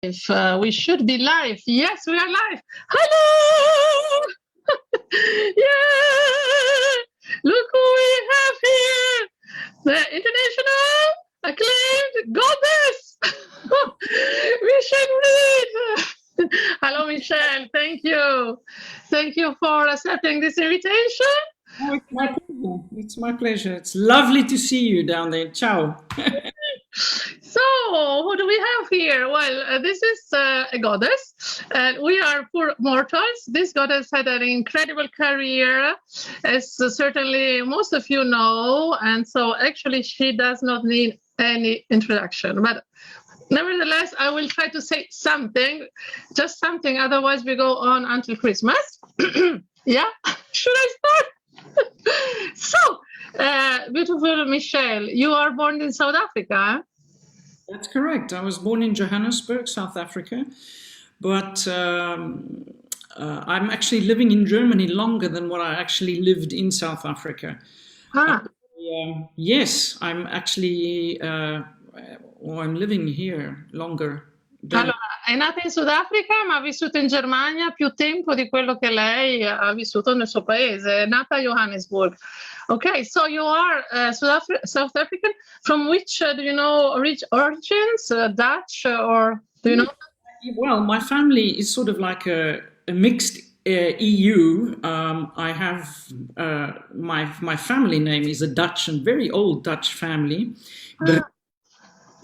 We should be live. Yes, we are live. Hello! Yeah! Look who we have here! The international acclaimed goddess! Michelle Breedt! Hello, Michelle. Thank you. Thank you for accepting this invitation. Oh, it's my pleasure. It's my pleasure. It's lovely to see you down there. Ciao. So, who do we have here? Well, this is a goddess, and we are poor mortals. This goddess had an incredible career, as certainly most of you know, and so actually she does not need any introduction. But nevertheless, I will try to say something, just something, otherwise we go on until Christmas. Yeah, should I start? So, beautiful Michelle, you are born in South Africa. That's correct. I was born in Johannesburg, South Africa, but I'm actually living in Germany longer than what I actually lived in South Africa. Yes, I'm actually, I'm living here longer. Allora, è nata in Sudafrica ma ha vissuto in Germania più tempo di quello che lei ha vissuto nel suo paese. È nata a Johannesburg. Okay, so you are South African. From which, do you know, origins? Dutch or do you know? Well, my family is sort of like a mixed EU. I have, my family name is a Dutch and very old Dutch family.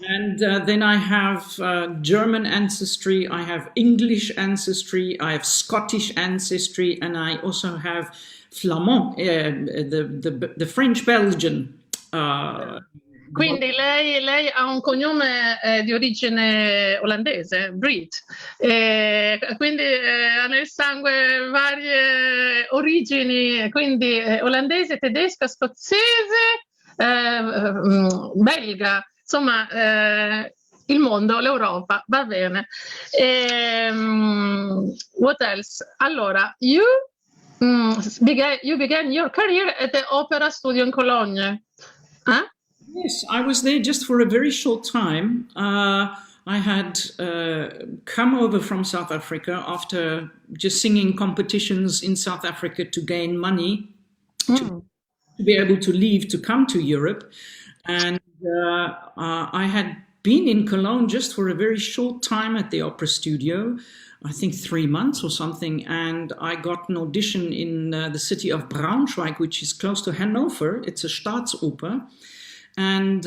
And then I have German ancestry, I have English ancestry, I have Scottish ancestry, and I also have Flamand, the French-Belgian. Quindi lei ha un cognome di origine olandese, Breedt, quindi ha nel sangue varie origini, quindi olandese, tedesca, scozzese, belga. Insomma, il mondo, l'Europa, va bene. What else? Allora, you began your career at the Opera Studio in Cologne. Huh? Yes, I was there just for a very short time. I had come over from South Africa after just singing competitions in South Africa to gain money to be able to leave to come to Europe. And I had been in Cologne just for a very short time at the opera studio, I think 3 months or something, and I got an audition in the city of Braunschweig, which is close to Hanover. It's a Staatsoper and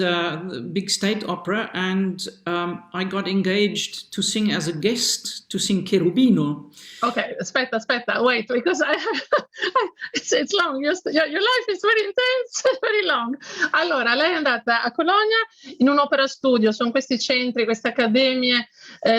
big state opera, and I got engaged to sing as a guest, to sing Cherubino. Okay, aspetta, wait, because it's long. Your life is very intense, very long. Allora, lei è andata a Cologna in un opera studio, sono questi centri, queste accademie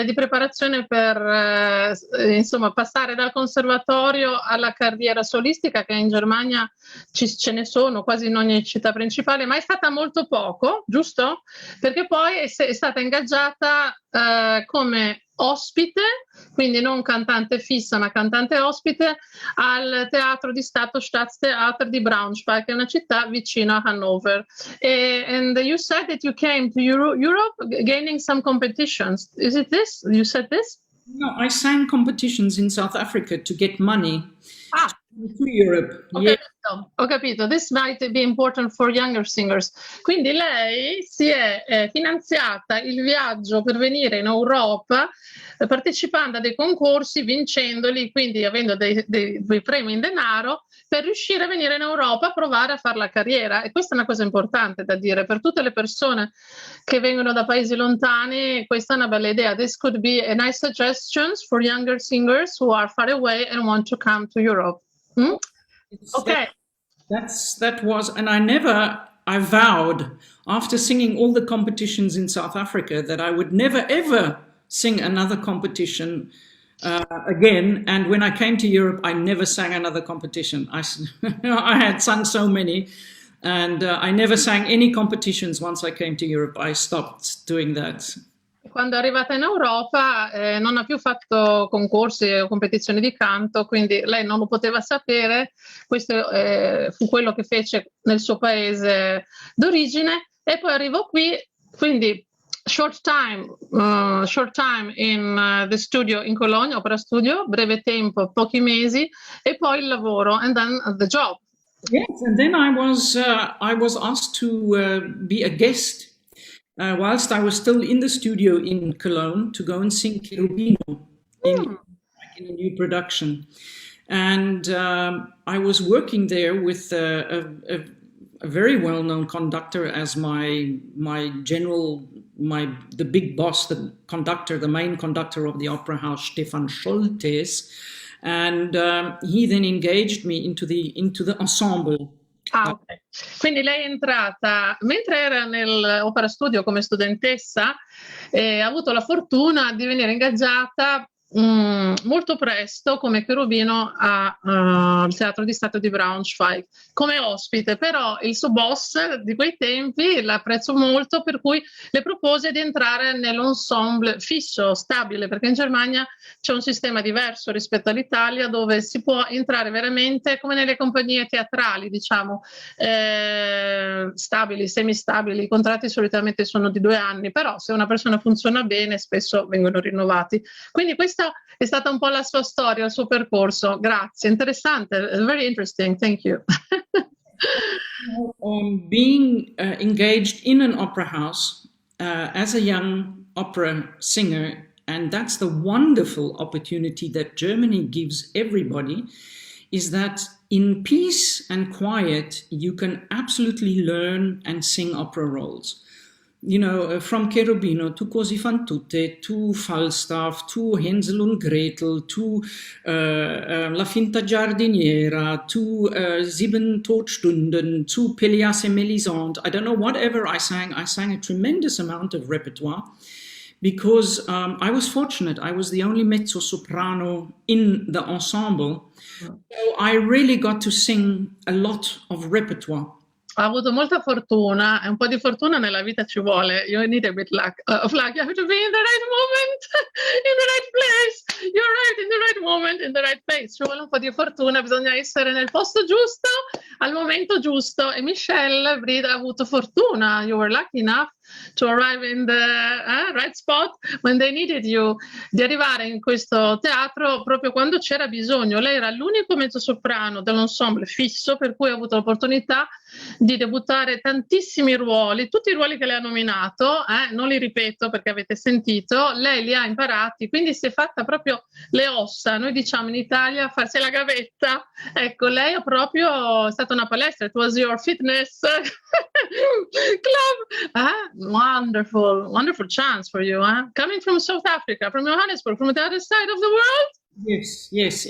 di preparazione per insomma passare dal conservatorio alla carriera solistica, che in Germania ce ne sono quasi in ogni città principale, ma è stata molto poco, giusto? Perché poi è stata ingaggiata come ospite, quindi non cantante fissa ma cantante ospite, al Teatro di Stato Staatstheater di Braunschweig, che è una città vicino a Hannover. And you said that you came to Europe gaining some competitions. Is it this? You said this? No, I sang competitions in South Africa to get money to Europe. Ho capito. This might be important for younger singers. Quindi lei si è finanziata il viaggio per venire in Europa partecipando a dei concorsi, vincendoli, quindi avendo dei premi in denaro per riuscire a venire in Europa a provare a fare la carriera. E questa è una cosa importante da dire per tutte le persone che vengono da paesi lontani. Questa è una bella idea. This could be a nice suggestion for younger singers who are far away and want to come to Europe. Okay. That was, and I vowed after singing all the competitions in South Africa that I would never ever sing another competition again. And when I came to Europe, I never sang another competition. I had sung so many, and I never sang any competitions once I came to Europe. I stopped doing that. Quando è arrivata in Europa non ha più fatto concorsi o competizioni di canto, quindi lei non lo poteva sapere. Questo fu quello che fece nel suo paese d'origine, e poi arrivò qui, quindi short time in the studio in Cologne, opera studio, breve tempo, pochi mesi, e poi il lavoro, and then the job. Yes, and then I was asked to be a guest whilst I was still in the studio in Cologne to go and sing Cherubino in a new production. And I was working there with a very well-known conductor as the big boss, the conductor, the main conductor of the opera house, Stefan Scholtes. And he then engaged me into the ensemble. Ah, ok. Quindi lei è entrata mentre era nell'opera studio come studentessa e ha avuto la fortuna di venire ingaggiata molto presto come cherubino al Teatro di Stato di Braunschweig come ospite, però il suo boss di quei tempi l'apprezzo molto, per cui le propose di entrare nell'ensemble fisso, stabile, perché in Germania c'è un sistema diverso rispetto all'Italia, dove si può entrare veramente come nelle compagnie teatrali, diciamo, stabili, semistabili. I contratti solitamente sono di 2 anni, però se una persona funziona bene spesso vengono rinnovati. Quindi questa è stata un po' la sua storia, il suo percorso. Grazie, interessante, very interesting, thank you. Being engaged in an opera house as a young opera singer, and that's the wonderful opportunity that Germany gives everybody, is that in peace and quiet you can absolutely learn and sing opera roles. You know, from Cherubino to Così fan tutte, to Falstaff, to Hänsel und Gretel, to La finta giardiniera, to Sieben Todstunden, to Pelléas et Mélisande. I don't know, whatever I sang a tremendous amount of repertoire because I was fortunate. I was the only mezzo-soprano in the ensemble. So I really got to sing a lot of repertoire. Ha avuto molta fortuna, e un po' di fortuna nella vita ci vuole. You need a bit of luck. You have to be in the right moment, in the right place. You're right, in the right moment, in the right place. Ci vuole un po' di fortuna, bisogna essere nel posto giusto, al momento giusto. E Michelle Breedt ha avuto fortuna. You were lucky enough to arrive in the right spot when they needed you, di arrivare in questo teatro proprio quando c'era bisogno. Lei era l'unico mezzosoprano dell'ensemble fisso, per cui ha avuto l'opportunità di debuttare tantissimi ruoli, tutti i ruoli che lei ha nominato, non li ripeto perché avete sentito, lei li ha imparati, quindi si è fatta proprio le ossa, noi diciamo in Italia farsi la gavetta, ecco, lei è proprio stata una palestra, it was your fitness club, wonderful chance for you, coming from South Africa, from Johannesburg, from the other side of the world. Yes,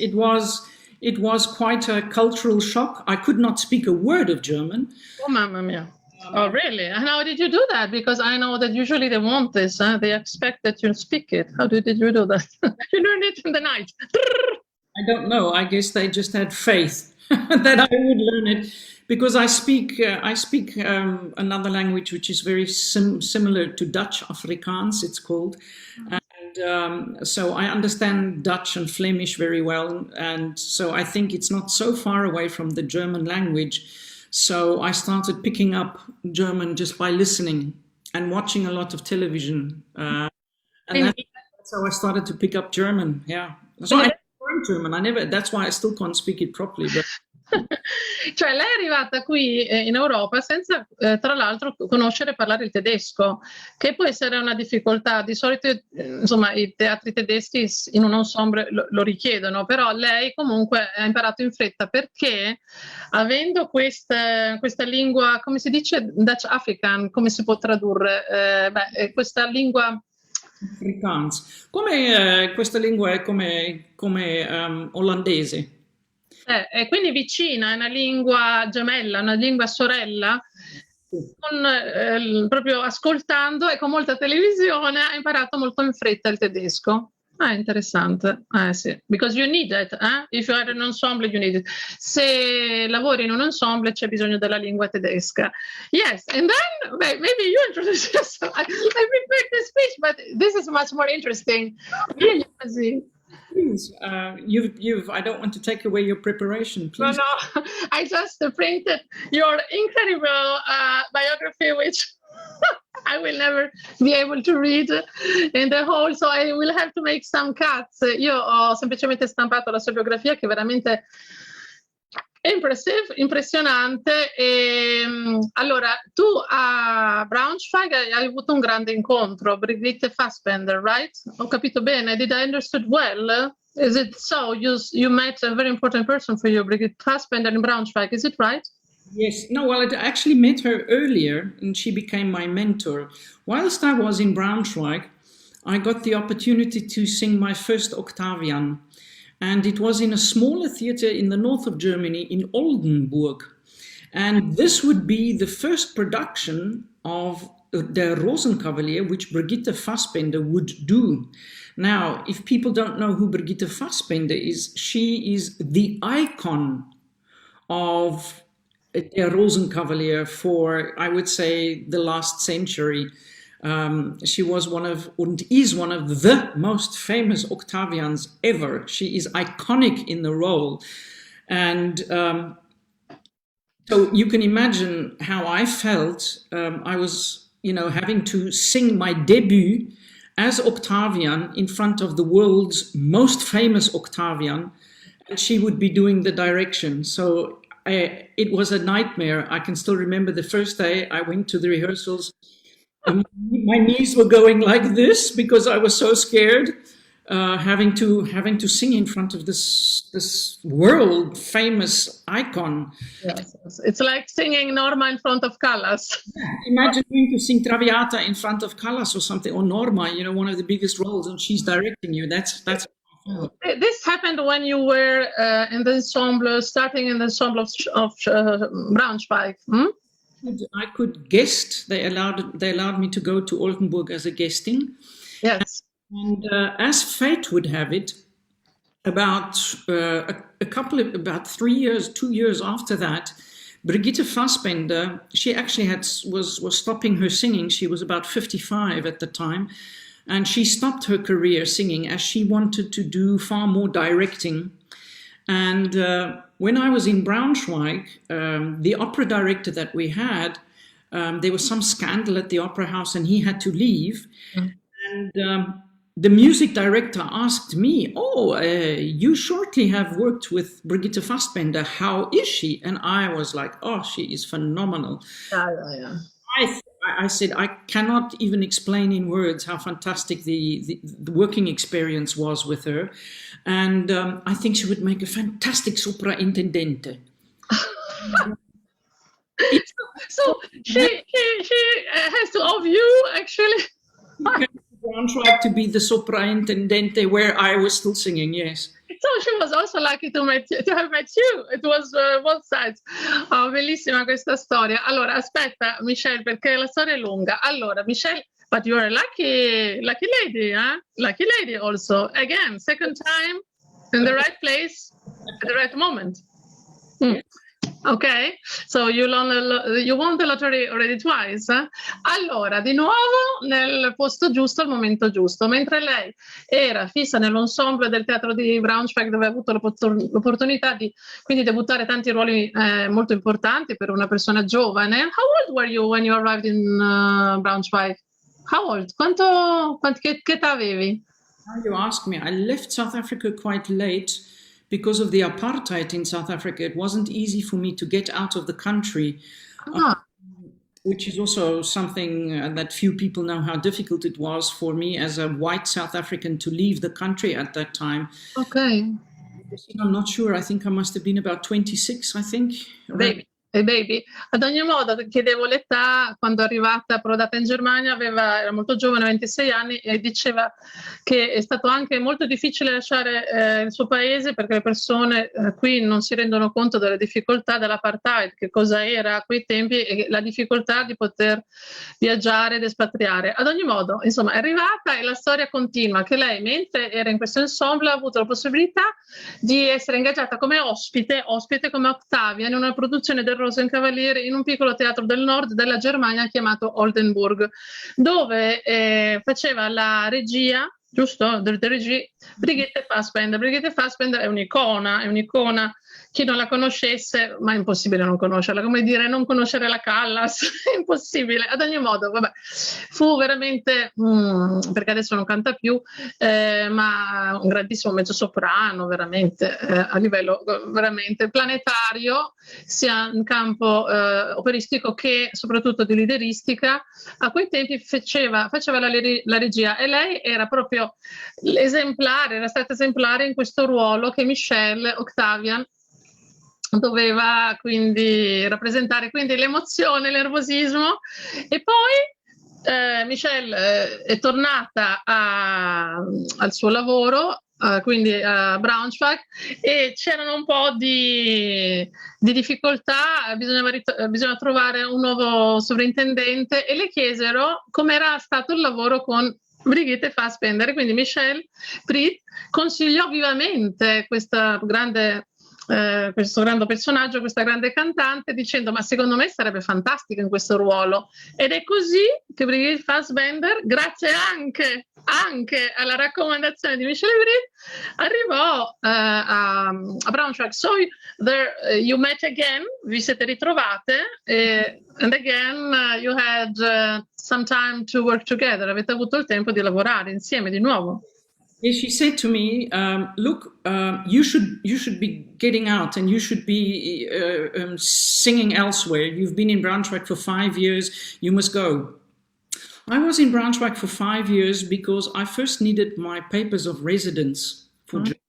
it was quite a cultural shock. I could not speak a word of German. Oh, mamma mia. Oh, really? And how did you do that? Because I know that usually they want this. They expect that you speak it. How did you do that? You learned it in the night. I don't know. I guess they just had faith that I would learn it. Because I speak another language which is very similar to Dutch, Afrikaans it's called. So I understand Dutch and Flemish very well, and so I think it's not so far away from the German language. So I started picking up German just by listening and watching a lot of television, and that's how I started to pick up German. Yeah, so I learned German. That's why I still can't speak it properly. But cioè lei è arrivata qui in Europa senza tra l'altro conoscere e parlare il tedesco, che può essere una difficoltà. Di solito insomma i teatri tedeschi in un ensemble lo richiedono, però lei comunque ha imparato in fretta perché avendo questa lingua, come si dice, Dutch African, come si può tradurre? Questa lingua Afrikaans, come questa lingua è come olandese. E quindi vicina, è una lingua gemella, una lingua sorella, proprio ascoltando e con molta televisione ha imparato molto in fretta il tedesco. Interessante. Sì. Because you need it, if you are in an ensemble you need it. Se lavori in un ensemble c'è bisogno della lingua tedesca. Yes, and then maybe you introduce yourself. I prepared this speech, but this is much more interesting. Really, Please, I don't want to take away your preparation, please. No, I just printed your incredible biography, which I will never be able to read in the whole, so I will have to make some cuts. Io ho semplicemente stampato la sua biografia, che è veramente impressionante. Allora, tu a Braunschweig hai avuto un grande incontro, Brigitte Fassbender, right? Ho capito bene? Did I understood well? Is it so? You met a very important person for you, Brigitte Fassbender in Braunschweig, is it right? Yes. No, well, I actually met her earlier, and she became my mentor. Whilst I was in Braunschweig, I got the opportunity to sing my first Octavian. And it was in a smaller theater in the north of Germany, in Oldenburg. And this would be the first production of Der Rosenkavalier, which Brigitte Fassbender would do. Now, if people don't know who Brigitte Fassbender is, she is the icon of Der Rosenkavalier for, I would say, the last century. She was one of, and is one of the most famous Octavians ever. She is iconic in the role. And so you can imagine how I felt. I was, having to sing my debut as Octavian in front of the world's most famous Octavian, and she would be doing the direction. So it was a nightmare. I can still remember the first day I went to the rehearsals. My knees were going like this because I was so scared, having to sing in front of this world famous icon. Yes, it's like singing Norma in front of Callas. Imagine going to sing Traviata in front of Callas or something, or Norma, one of the biggest roles, and she's directing you. That's. This happened when you were in the ensemble, starting in the ensemble of Braunschweig. I could guest. They allowed me to go to Oldenburg as a guesting. Yes. And as fate would have it, about 2 years after that, Brigitte Fassbender, she actually was stopping her singing. She was about 55 at the time, and she stopped her career singing as she wanted to do far more directing. And when I was in Braunschweig, the opera director that we had, there was some scandal at the opera house and he had to leave. And the music director asked me, you shortly have worked with Brigitte Fassbender. How is she? And I was like, she is phenomenal. Yeah. I said, I cannot even explain in words how fantastic the working experience was with her. And I think she would make a fantastic sopraintendente. So she has to of you, actually. I'm trying to be the sopraintendente where I was still singing, yes. So she was also lucky to have met you. It was both sides. Bellissima questa storia. Allora, aspetta, Michelle, perché la storia è lunga. Allora, Michelle, but you're a lucky lady, huh? Lucky lady also. Again, second time in the right place at the right moment. Yes. Ok, so you won the lottery already twice. Allora, di nuovo nel posto giusto al momento giusto. Mentre lei era fissa nell'ensemble del teatro di Braunschweig, dove ha avuto l'opportunità di quindi debuttare tanti ruoli molto importanti per una persona giovane. How old were you when you arrived in Braunschweig? How old? Che età avevi? Now you ask me. I left South Africa quite late. Because of the apartheid in South Africa, it wasn't easy for me to get out of the country, which is also something that few people know how difficult it was for me as a white South African to leave the country at that time. Okay. I'm not sure. I think I must have been about 26, I think. Baby. Ad ogni modo, chiedevo l'età. Quando è arrivata, approdata in Germania, era molto giovane, 26 anni, e diceva che è stato anche molto difficile lasciare il suo paese perché le persone qui non si rendono conto delle difficoltà dell'apartheid, che cosa era a quei tempi, e la difficoltà di poter viaggiare ed espatriare. Ad ogni modo, insomma, è arrivata e la storia continua, che lei, mentre era in questo ensemble, ha avuto la possibilità di essere ingaggiata come ospite come Octavia in una produzione del Rosenkavalier in un piccolo teatro del nord della Germania chiamato Oldenburg, dove faceva la regia giusto? Der Regie, Brigitte Fassbender. Brigitte Fassbender è un'icona. Chi non la conoscesse, ma è impossibile non conoscerla, come dire non conoscere la Callas, è impossibile. Ad ogni modo, vabbè, fu veramente, perché adesso non canta più, ma un grandissimo mezzosoprano, veramente, a livello veramente planetario, sia in campo operistico che soprattutto di lideristica. A quei tempi faceva la regia e lei era proprio l'esemplare, era stata esemplare in questo ruolo che Michelle Octavian doveva quindi rappresentare, quindi l'emozione, il nervosismo. E poi Michelle è tornata al suo lavoro, quindi a Braunschweig, e c'erano un po' di difficoltà, bisogna trovare un nuovo sovrintendente, e le chiesero come era stato il lavoro con Brigitte Fassbender, e quindi Michelle Breedt consigliò vivamente questo grande personaggio, questa grande cantante, dicendo: ma secondo me sarebbe fantastica in questo ruolo. Ed è così che Brigitte Fassbender, grazie anche alla raccomandazione di Michelle Breedt, arrivò a Braunschweig. So there you met again, vi siete ritrovate, and again you had some time to work together, avete avuto il tempo di lavorare insieme di nuovo. Yes, she said to me, "Look, you should be getting out, and you should be singing elsewhere. You've been in Braunschweig for 5 years. You must go." I was in Braunschweig for 5 years because I first needed my papers of residence for Germany.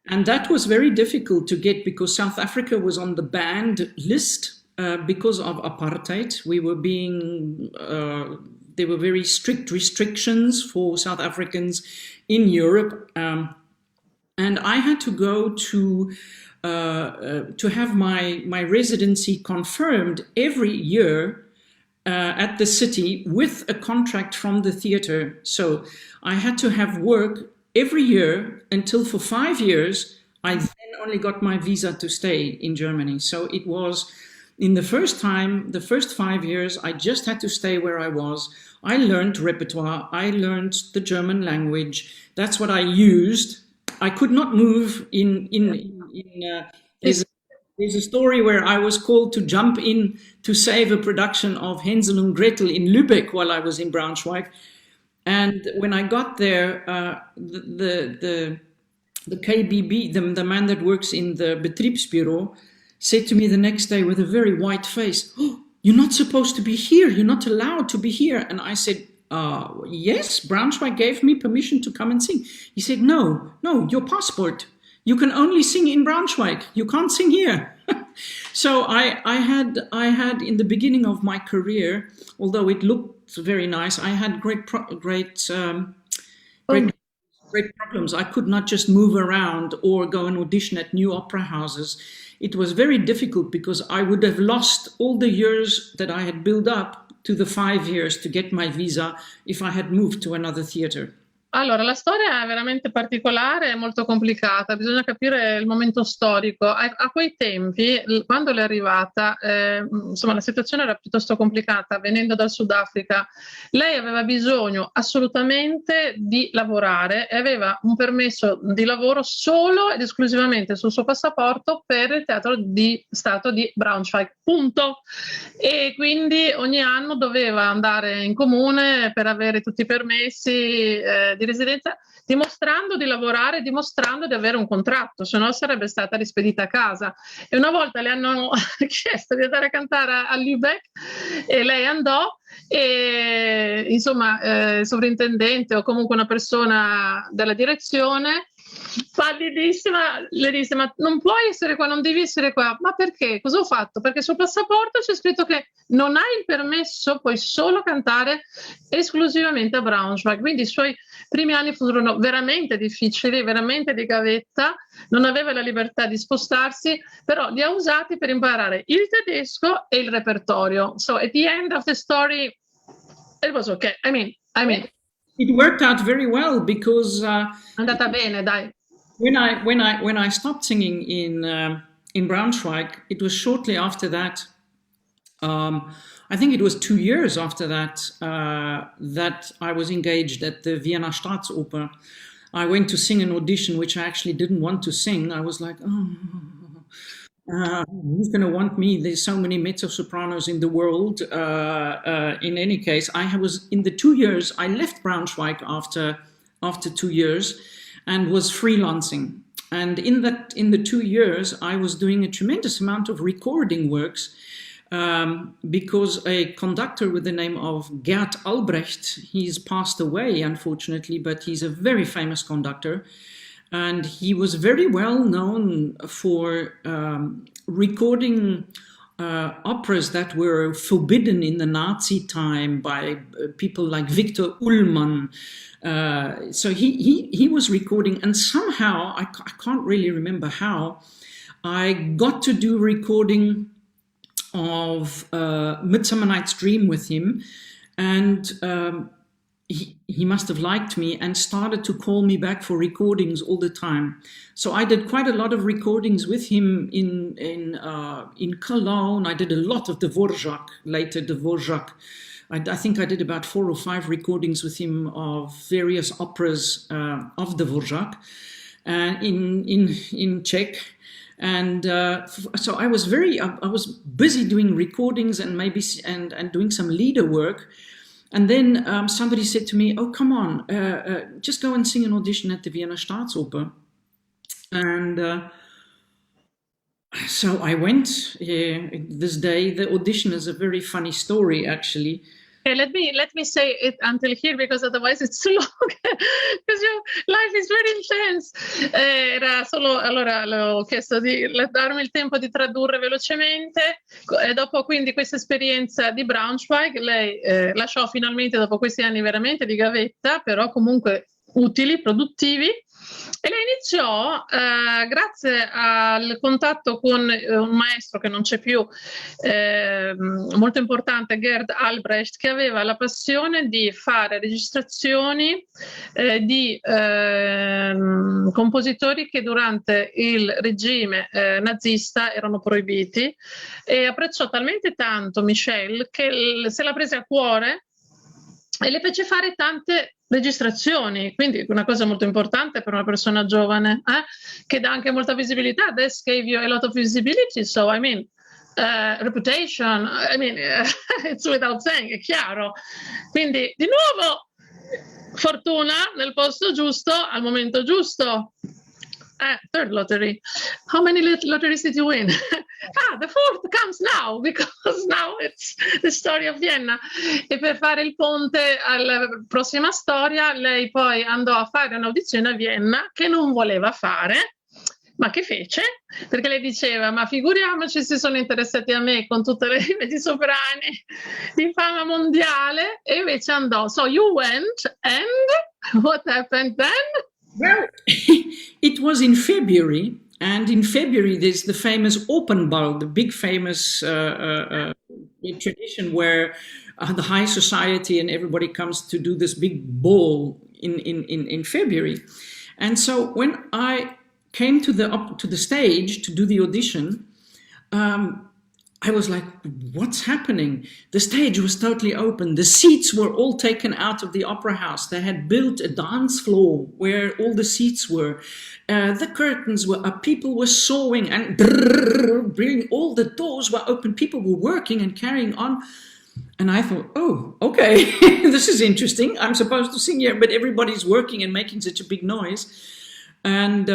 And that was very difficult to get because South Africa was on the banned list because of apartheid. We were being, there were very strict restrictions for South Africans in Europe. And I had to go to have my residency confirmed every year at the city with a contract from the theater. So I had to have work every year until for 5 years, I then only got my visa to stay in Germany. So it was, in the first 5 years, I just had to stay where I was. I learned repertoire, I learned the German language. That's what I used. I could not move there's a story where I was called to jump in to save a production of Hänsel und Gretel in Lübeck while I was in Braunschweig. And when I got there, the KBB, the man that works in the Betriebsbüro, said to me the next day with a very white face, "Oh, you're not supposed to be here. You're not allowed to be here." And I said, "Yes, Braunschweig gave me permission to come and sing." He said, No, your passport. You can only sing in Braunschweig. You can't sing here." So I had in the beginning of my career, although it looked very nice, I had great problems. I could not just move around or go and audition at new opera houses. It was very difficult because I would have lost all the years that I had built up to the 5 years to get my visa if I had moved to another theater. Allora, la storia è veramente particolare e molto complicata, bisogna capire il momento storico. A quei tempi, quando l'è arrivata, insomma, la situazione era piuttosto complicata, venendo dal Sudafrica. Lei aveva bisogno assolutamente di lavorare e aveva un permesso di lavoro solo ed esclusivamente sul suo passaporto per il Teatro di Stato di Braunschweig, punto. E quindi ogni anno doveva andare in comune per avere tutti i permessi di residenza, dimostrando di lavorare, dimostrando di avere un contratto, se no sarebbe stata rispedita a casa. E una volta le hanno chiesto di andare a cantare a Lübeck e lei andò, e insomma il sovrintendente o comunque una persona della direzione, pallidissima, le disse: "Ma non puoi essere qua, non devi essere qua." "Ma perché? Cosa ho fatto?" "Perché sul passaporto c'è scritto che non hai il permesso, puoi solo cantare esclusivamente a Braunschweig." Quindi i suoi primi anni furono veramente difficili, veramente di gavetta, non aveva la libertà di spostarsi, però li ha usati per imparare il tedesco e il repertorio. So at the end of the story, it was okay. I mean. It worked out very well because Andata bene, dai. When I stopped singing in Braunschweig, it was shortly after that I think it was 2 years after that that I was engaged at the Vienna Staatsoper. I went to sing an audition which I actually didn't want to sing. I was like, oh, who's going to want me? There's so many mezzo-sopranos in the world. In any case, I was in the 2 years. I left Braunschweig after 2 years and was freelancing. And in the 2 years, I was doing a tremendous amount of recording works because a conductor with the name of Gert Albrecht, he's passed away, unfortunately, but he's a very famous conductor. And he was very well known for recording operas that were forbidden in the Nazi time by people like Victor Ullmann. So he was recording, and somehow, I can't really remember how, I got to do recording of Midsummer Night's Dream with him, and he must have liked me and started to call me back for recordings all the time. So I did quite a lot of recordings with him in Cologne. I did a lot of Dvorak, later Dvorak. I think I did about 4 or 5 recordings with him of various operas of Dvorak in Czech. And so I was busy doing recordings and and doing some leader work. And then somebody said to me, oh, come on, just go and sing an audition at the Vienna Staatsoper. And so I went this day. The audition is a very funny story, actually. Okay, let me say it until here, because otherwise it's too long. Because your life is very intense. Era solo, allora l'ho chiesto di darmi il tempo di tradurre velocemente. E dopo quindi questa esperienza di Braunschweig, lei lasciò finalmente, dopo questi anni veramente di gavetta, però comunque utili, produttivi. E lei iniziò, grazie al contatto con un maestro che non c'è più, molto importante, Gerd Albrecht, che aveva la passione di fare registrazioni di compositori che durante il regime nazista erano proibiti, e apprezzò talmente tanto Michelle che se la prese a cuore e le fece fare tante registrazioni, quindi una cosa molto importante per una persona giovane, che dà anche molta visibilità. This gave you a lot of visibility, so I mean, reputation, I mean, it's without saying, è chiaro. Quindi di nuovo fortuna nel posto giusto al momento giusto. Third lottery. How many lotteries did you win? The fourth comes now, because now it's the story of Vienna. E per fare il ponte alla prossima storia, lei poi andò a fare un'audizione a Vienna che non voleva fare, ma che fece? Perché lei diceva, ma figuriamoci se sono interessati a me con tutte le mezzosoprani di fama mondiale, e invece andò. So you went, and what happened then? Well, it was in February, and in February there's the famous Opernball, the big famous tradition where the high society and everybody comes to do this big ball in February. And so when I came to the stage to do the audition, I was like, what's happening? The stage was totally open. The seats were all taken out of the opera house. They had built a dance floor where all the seats were. The curtains were up. People were sawing, and all the doors were open. People were working and carrying on. And I thought, oh, okay, this is interesting. I'm supposed to sing here, but everybody's working and making such a big noise. And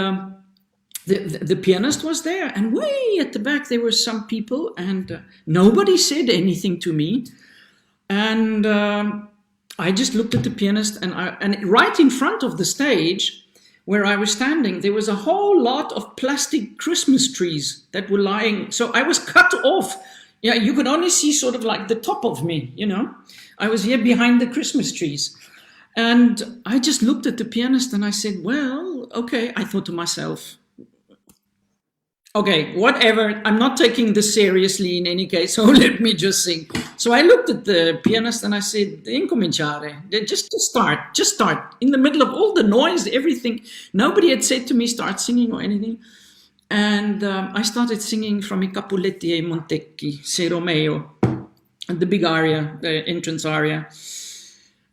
the pianist was there, and way at the back there were some people, and nobody said anything to me. And I just looked at the pianist, and right in front of the stage where I was standing, there was a whole lot of plastic Christmas trees that were lying. So I was cut off. Yeah, you could only see sort of like the top of me, you know. I was here behind the Christmas trees. And I just looked at the pianist and I said, well, okay. I thought to myself, okay, whatever. I'm not taking this seriously in any case, so let me just sing. So I looked at the pianist and I said, incominciare, just start. In the middle of all the noise, everything, nobody had said to me, start singing or anything. And I started singing from I Capuletti e Montecchi, Se Romeo. the big aria, the entrance aria.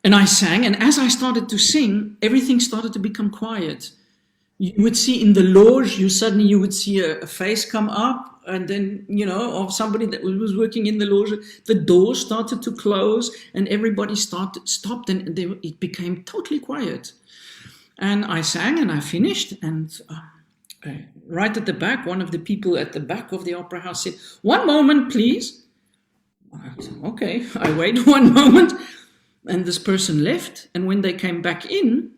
And I sang, and as I started to sing, everything started to become quiet. You would see in the loge, you would see a face come up, and then, of somebody that was working in the loge. The doors started to close, and everybody stopped, and it became totally quiet. And I sang, and I finished, and right at the back, one of the people at the back of the opera house said, "One moment, please." I said, okay, I waited 1 moment, and this person left, and when they came back in,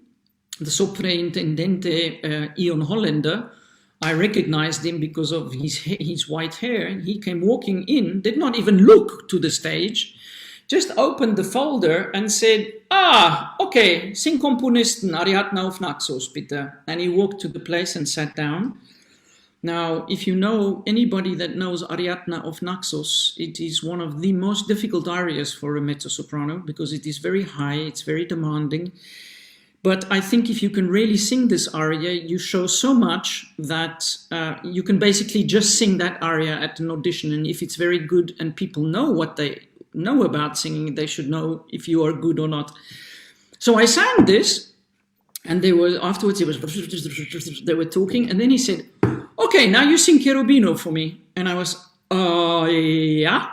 the Superintendente Ian Hollander, I recognized him because of his white hair. He came walking in, did not even look to the stage, just opened the folder and said, okay, sing componisten, Ariadne of Naxos, bitte. And he walked to the place and sat down. Now, if you know anybody that knows Ariadne of Naxos, it is one of the most difficult arias for a mezzo-soprano because it is very high, it's very demanding. But I think if you can really sing this aria, you show so much that you can basically just sing that aria at an audition. And if it's very good and people know what they know about singing, they should know if you are good or not. So I sang this, and afterwards they were talking, and then he said, "Okay, now you sing Cherubino for me." And I was, yeah,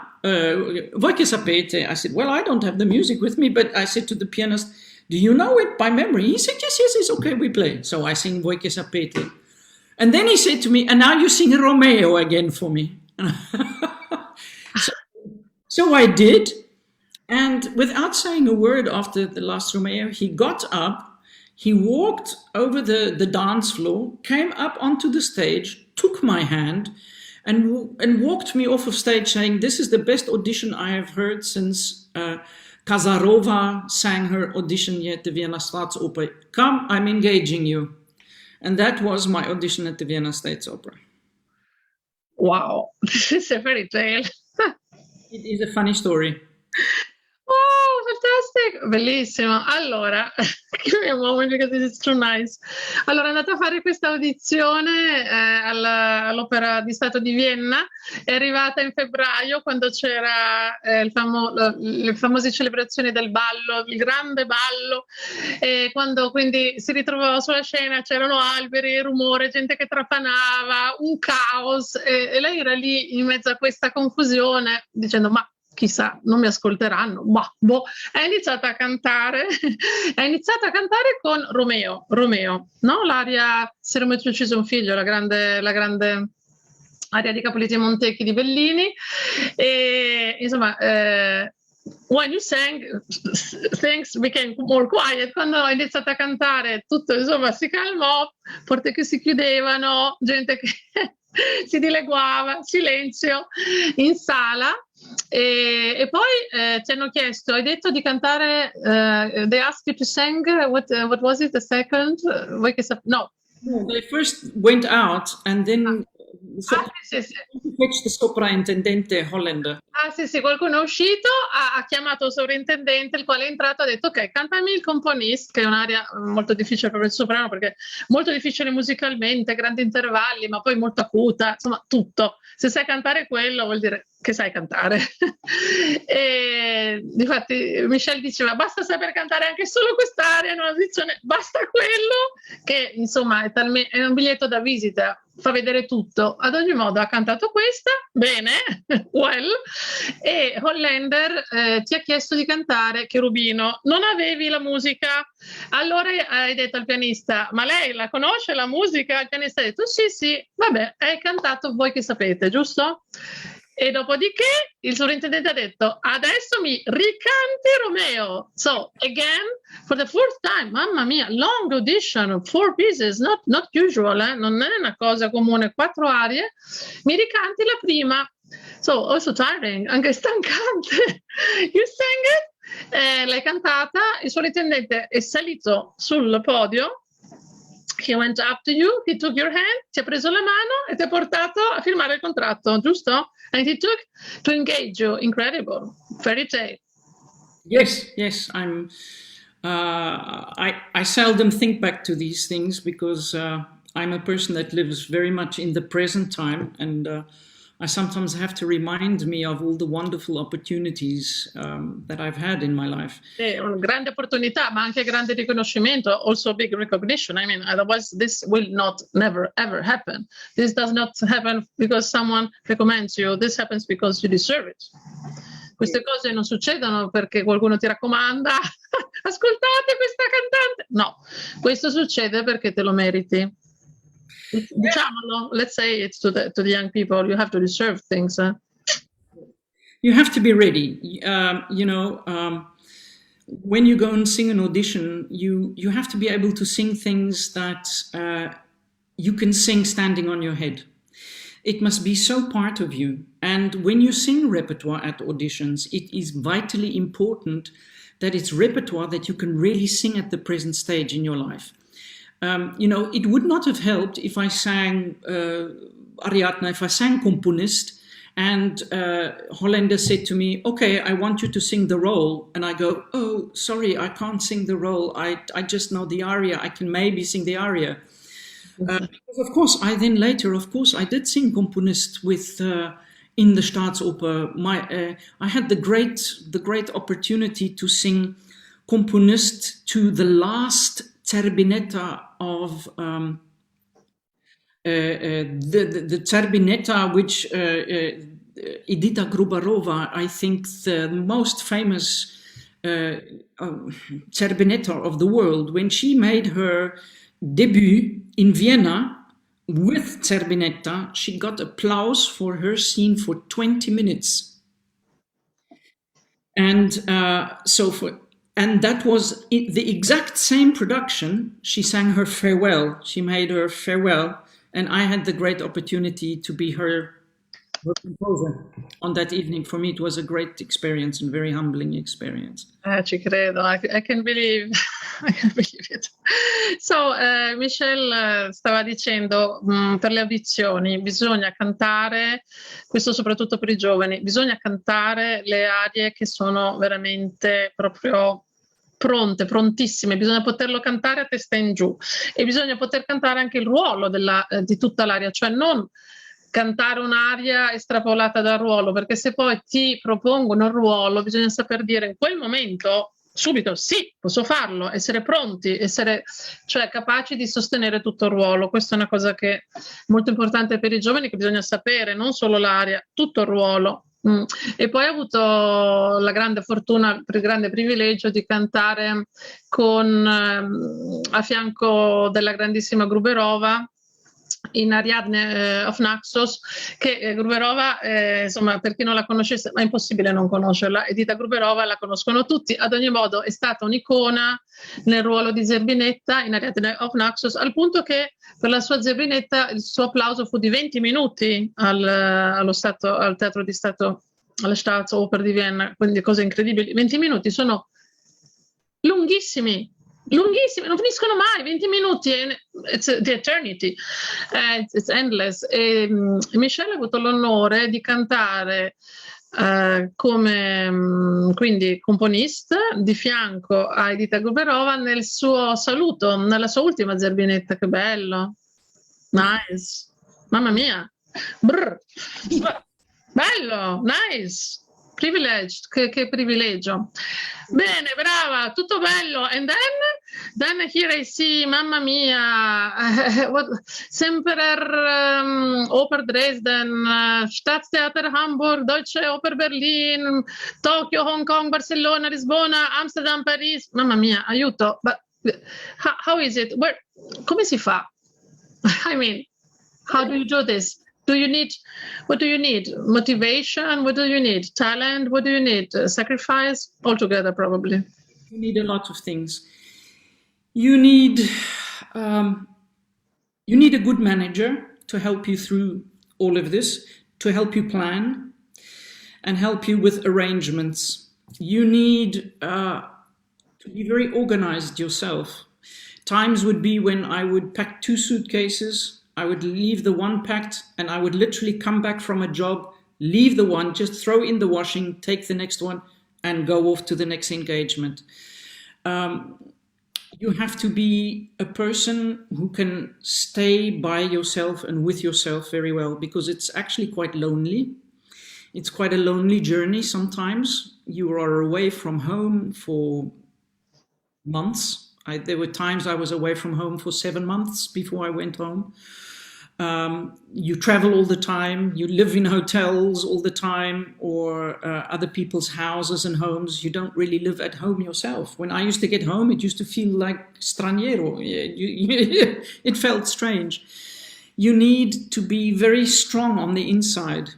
voi che sapete? I said, well, I don't have the music with me, but I said to the pianist, "Do you know it by memory?" He said, yes, it's okay, we play. So I sing Voi che sapete. And then he said to me, "And now you sing Romeo again for me." So I did. And without saying a word after the last Romeo, he got up, he walked over the dance floor, came up onto the stage, took my hand, and walked me off of stage saying, "This is the best audition I have heard since Kazarova sang her audition at the Vienna Staatsoper. Come, I'm engaging you." And that was my audition at the Vienna State Opera. Wow, this is a fairy tale. It is a funny story. Oh, fantastic! Bellissimo. Allora, give me a moment because this is too nice. Allora, è andata a fare questa audizione all'Opera di Stato di Vienna, è arrivata in febbraio quando c'era le famose celebrazioni del ballo, il grande ballo, e quando quindi si ritrovava sulla scena, c'erano alberi, rumore, gente che trapanava, un caos, e lei era lì in mezzo a questa confusione dicendo: "Ma chissà, non mi ascolteranno." Boh. È iniziata a cantare con Romeo, no? L'aria "Se Romeo ti ucciso un figlio", la grande aria di Capuletti e Montecchi di Bellini. E insomma, when you sang, things became more quiet. Quando ho iniziato a cantare, tutto insomma si calmò, porte che si chiudevano, gente che si dileguava, silenzio in sala. E poi ti hanno chiesto, hai detto di cantare, they asked you to sing, what was it, the second? No. They first went out and then sì. fetched the Superintendente Hollander. Sì, qualcuno è uscito, ha chiamato il sovrintendente, il quale è entrato e ha detto: "Ok, cantami il componist", che è un'aria molto difficile per il soprano perché molto difficile musicalmente, grandi intervalli, ma poi molto acuta, insomma tutto. Se sai cantare quello vuol dire che sai cantare. E difatti Michelle diceva: "Basta saper cantare anche solo quest'aria", in una audizione, basta quello, che insomma è un biglietto da visita, fa vedere tutto. Ad ogni modo ha cantato questa, bene, well, e Hollander ti ha chiesto di cantare Cherubino. Non avevi la musica, allora hai detto al pianista: "Ma lei la conosce la musica?" Il pianista ha detto: sì, vabbè, hai cantato Voi che sapete, giusto? E dopodiché il sovrintendente ha detto: "Adesso mi ricanti Romeo." So again, for the fourth time, mamma mia, long audition, 4 pieces, not usual, non è una cosa comune, 4 arie, mi ricanti la prima. So also tiring, anche stancante. You sang it, l'hai cantata, il sovrintendente è salito sul podio. He went up to you, he took your hand, ti ha preso la mano e ti ha portato a firmare il contratto, giusto? And he took to engage you. Incredible. Fairy tale. Yes. I'm. I seldom think back to these things because I'm a person that lives very much in the present time, and I sometimes have to remind me of all the wonderful opportunities that I've had in my life. È una grande opportunità, ma anche grande riconoscimento, also big recognition. I mean, otherwise this will not, never, ever happen. This does not happen because someone recommends you. This happens because you deserve it. Queste cose non succedono perché qualcuno ti raccomanda, ascoltate questa cantante. No, questo succede perché te lo meriti. Diciamolo, let's say it to the young people, you have to deserve things. You have to be ready. When you go and sing an audition, you have to be able to sing things that you can sing standing on your head. It must be so part of you. And when you sing repertoire at auditions, it is vitally important that it's repertoire that you can really sing at the present stage in your life. It would not have helped if I sang Ariadne, if I sang Componist, and Hollander said to me, okay, I want you to sing the role. And I go, oh, sorry, I can't sing the role. I just know the aria. I can maybe sing the aria. Because of course, I did sing Componist with in the Staatsoper. I had the great opportunity to sing Componist to the last Zerbinetta of the Zerbinetta, which Edita Grubarova, I think the most famous Zerbinetta of the world, when she made her debut in Vienna with Zerbinetta, she got applause for her scene for 20 minutes. And and that was the exact same production. She sang her farewell. She made her farewell. And I had the great opportunity to be her composer on that evening. For me, it was a great experience and very humbling experience. Ci credo. I can believe. I can believe it. So, Michelle stava dicendo, per le audizioni bisogna cantare, questo soprattutto per i giovani, bisogna cantare le arie che sono veramente proprio pronte, prontissime, bisogna poterlo cantare a testa in giù e bisogna poter cantare anche il ruolo di tutta l'aria, cioè non cantare un'aria estrapolata dal ruolo, perché se poi ti propongono il ruolo bisogna saper dire in quel momento subito sì, posso farlo, essere pronti, essere cioè capaci di sostenere tutto il ruolo. Questa è una cosa che è molto importante per i giovani, che bisogna sapere, non solo l'aria, tutto il ruolo. E poi ho avuto la grande fortuna, il grande privilegio di cantare a fianco della grandissima Gruberova in Ariadne of Naxos, che Gruberova, insomma, per chi non la conoscesse, ma è impossibile non conoscerla, Edita Gruberova la conoscono tutti, ad ogni modo è stata un'icona nel ruolo di Zerbinetta in Ariadne of Naxos, al punto che per la sua Zerbinetta il suo applauso fu di 20 minuti al Teatro di Stato, alla Staatsoper di Vienna, quindi cose incredibili. 20 minuti sono lunghissimi, non finiscono mai, 20 minuti, it's the eternity, it's endless. E Michelle ha avuto l'onore di cantare come quindi componista di fianco a Edita Gruberova nel suo saluto, nella sua ultima Zerbinetta. Che bello, nice, mamma mia, bello, nice. Privileged, che privilegio. Bene, brava, tutto bello. And then here I see, mamma mia, Semperer, Oper Dresden, Staatstheater Hamburg, Deutsche Oper Berlin, Tokyo, Hong Kong, Barcellona, Lisbona, Amsterdam, Paris. Mamma mia, aiuto. But how is it? Come si fa? I mean, how do you do this? What do you need? Motivation? What do you need? Talent? What do you need? Sacrifice? Altogether, probably. You need a lot of things. You need a good manager to help you through all of this, to help you plan and help you with arrangements. You need to be very organized yourself. Times would be when I would pack 2 suitcases. I would leave the one packed and I would literally come back from a job, leave the one, just throw in the washing, take the next one and go off to the next engagement. you have to be a person who can stay by yourself and with yourself very well, because it's actually quite lonely. It's quite a lonely journey sometimes. You are away from home for months. There were times I was away from home for 7 months before I went home. You travel all the time, you live in hotels all the time, or other people's houses and homes. You don't really live at home yourself. When I used to get home, it used to feel like straniero. It felt strange. You need to be very strong on the inside.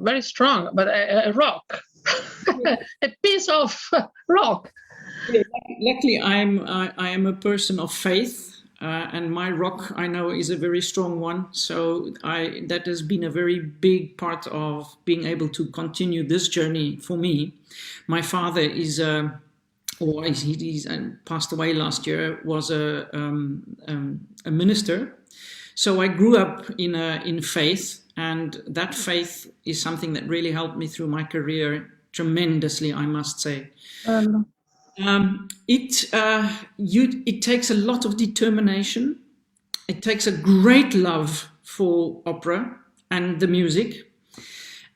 Very strong, but a rock, a piece of rock. Luckily, I am a person of faith. And my rock, I know, is a very strong one. So that has been a very big part of being able to continue this journey for me. My father is, he's passed away last year, was a minister. So I grew up in faith, and that faith is something that really helped me through my career tremendously, I must say. It takes a lot of determination. It takes a great love for opera and the music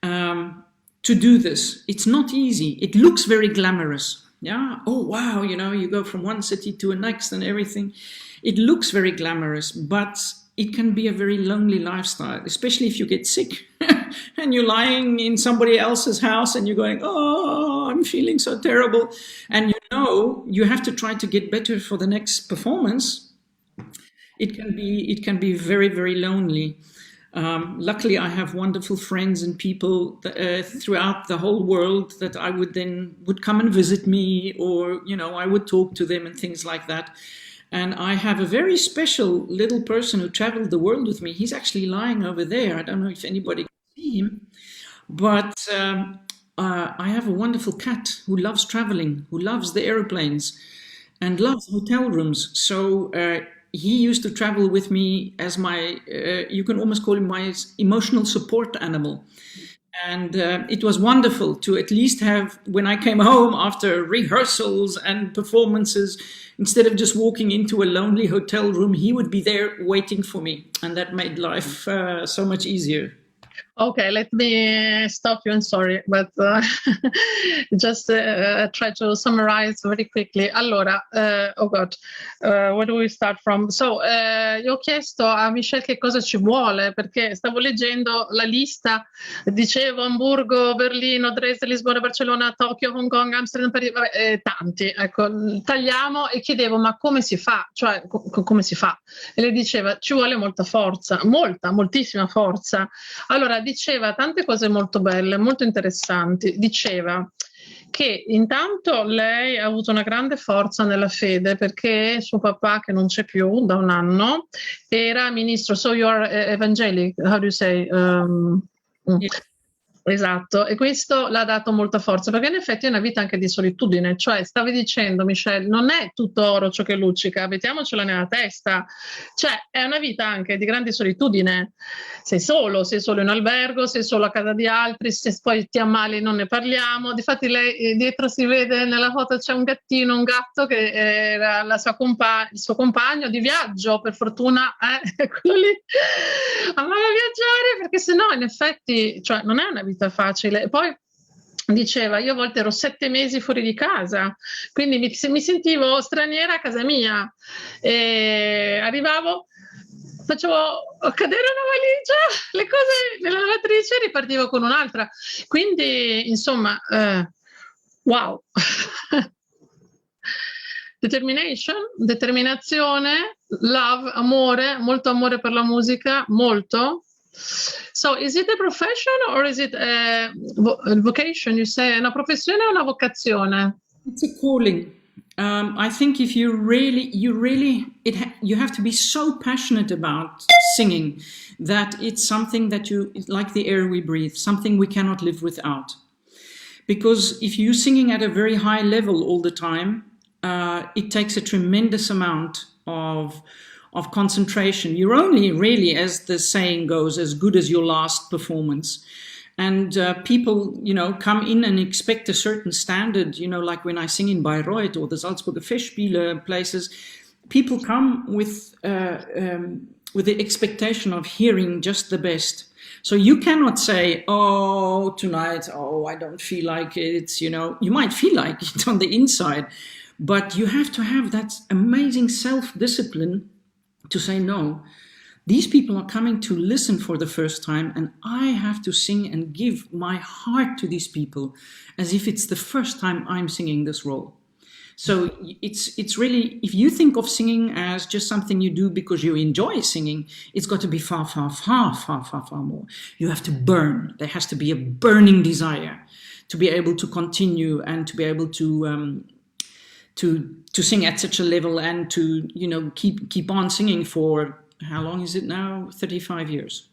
to do this. It's not easy. It looks very glamorous. Yeah. Oh, wow. You go from one city to the next and everything. It looks very glamorous, but it can be a very lonely lifestyle, especially if you get sick and you're lying in somebody else's house and you're going, oh, I'm feeling so terrible. And you have to try to get better for the next performance. It can be very, very lonely. Luckily, I have wonderful friends and people throughout the whole world that I would come and visit me, or, I would talk to them and things like that. And I have a very special little person who traveled the world with me. He's actually lying over there. I don't know if anybody can see him. But I have a wonderful cat who loves traveling, who loves the airplanes and loves hotel rooms. So he used to travel with me as my, you can almost call him my emotional support animal. And it was wonderful to at least have, when I came home after rehearsals and performances, instead of just walking into a lonely hotel room, he would be there waiting for me. And that made life so much easier. Okay, let me stop you. I'm sorry, but just try to summarize very quickly. Allora, oh God, where do we start from? So, io ho chiesto a Michelle che cosa ci vuole, perché stavo leggendo la lista, dicevo Amburgo, Berlino, Dresda, Lisbona, Barcellona, Tokyo, Hong Kong, Amsterdam, Parigi, vabbè, tanti. Ecco, tagliamo e chiedevo, ma come si fa? Cioè, come si fa? E lei diceva, ci vuole molta forza, moltissima forza. Allora, diceva tante cose molto belle, molto interessanti. Diceva che intanto lei ha avuto una grande forza nella fede, perché suo papà, che non c'è più da un anno, era ministro. So you are evangelic, how do you say? Yeah. Esatto, e questo l'ha dato molta forza, perché in effetti è una vita anche di solitudine. Cioè, stavi dicendo, Michelle, non è tutto oro ciò che luccica, mettiamocela nella testa. Cioè, è una vita anche di grande solitudine. Sei solo in albergo, sei solo a casa di altri, se poi ti ammali non ne parliamo. Difatti lei dietro si vede nella foto, c'è un gattino, un gatto che era il suo compagno di viaggio, per fortuna, quello lì amava viaggiare, perché sennò in effetti, cioè, non è una vita facile. Poi diceva, io a volte ero 7 mesi fuori di casa, quindi mi sentivo straniera a casa mia, e arrivavo, facevo cadere una valigia, le cose nella lavatrice, e ripartivo con un'altra. Quindi, insomma, wow. Determinazione, love, amore, molto amore per la musica, molto. So, is it a profession or is it a vocation? You say, è una professione o una vocazione? It's a calling. I think if you have to be so passionate about singing that it's something that like the air we breathe, something we cannot live without. Because if you're singing at a very high level all the time, it takes a tremendous amount of concentration. You're only really, as the saying goes, as good as your last performance. And people, come in and expect a certain standard, like when I sing in Bayreuth or the Salzburger Festspiele places, people come with the expectation of hearing just the best. So you cannot say, oh, tonight, oh, I don't feel like it. You might feel like it on the inside, but you have to have that amazing self-discipline to say, no, these people are coming to listen for the first time, and I have to sing and give my heart to these people as if it's the first time I'm singing this role. So it's really, if you think of singing as just something you do because you enjoy singing, it's got to be far, far, far, far, far, far more. You have to burn. There has to be a burning desire to be able to continue and to be able to sing at such a level and to, keep on singing for, how long is it now? 35 years.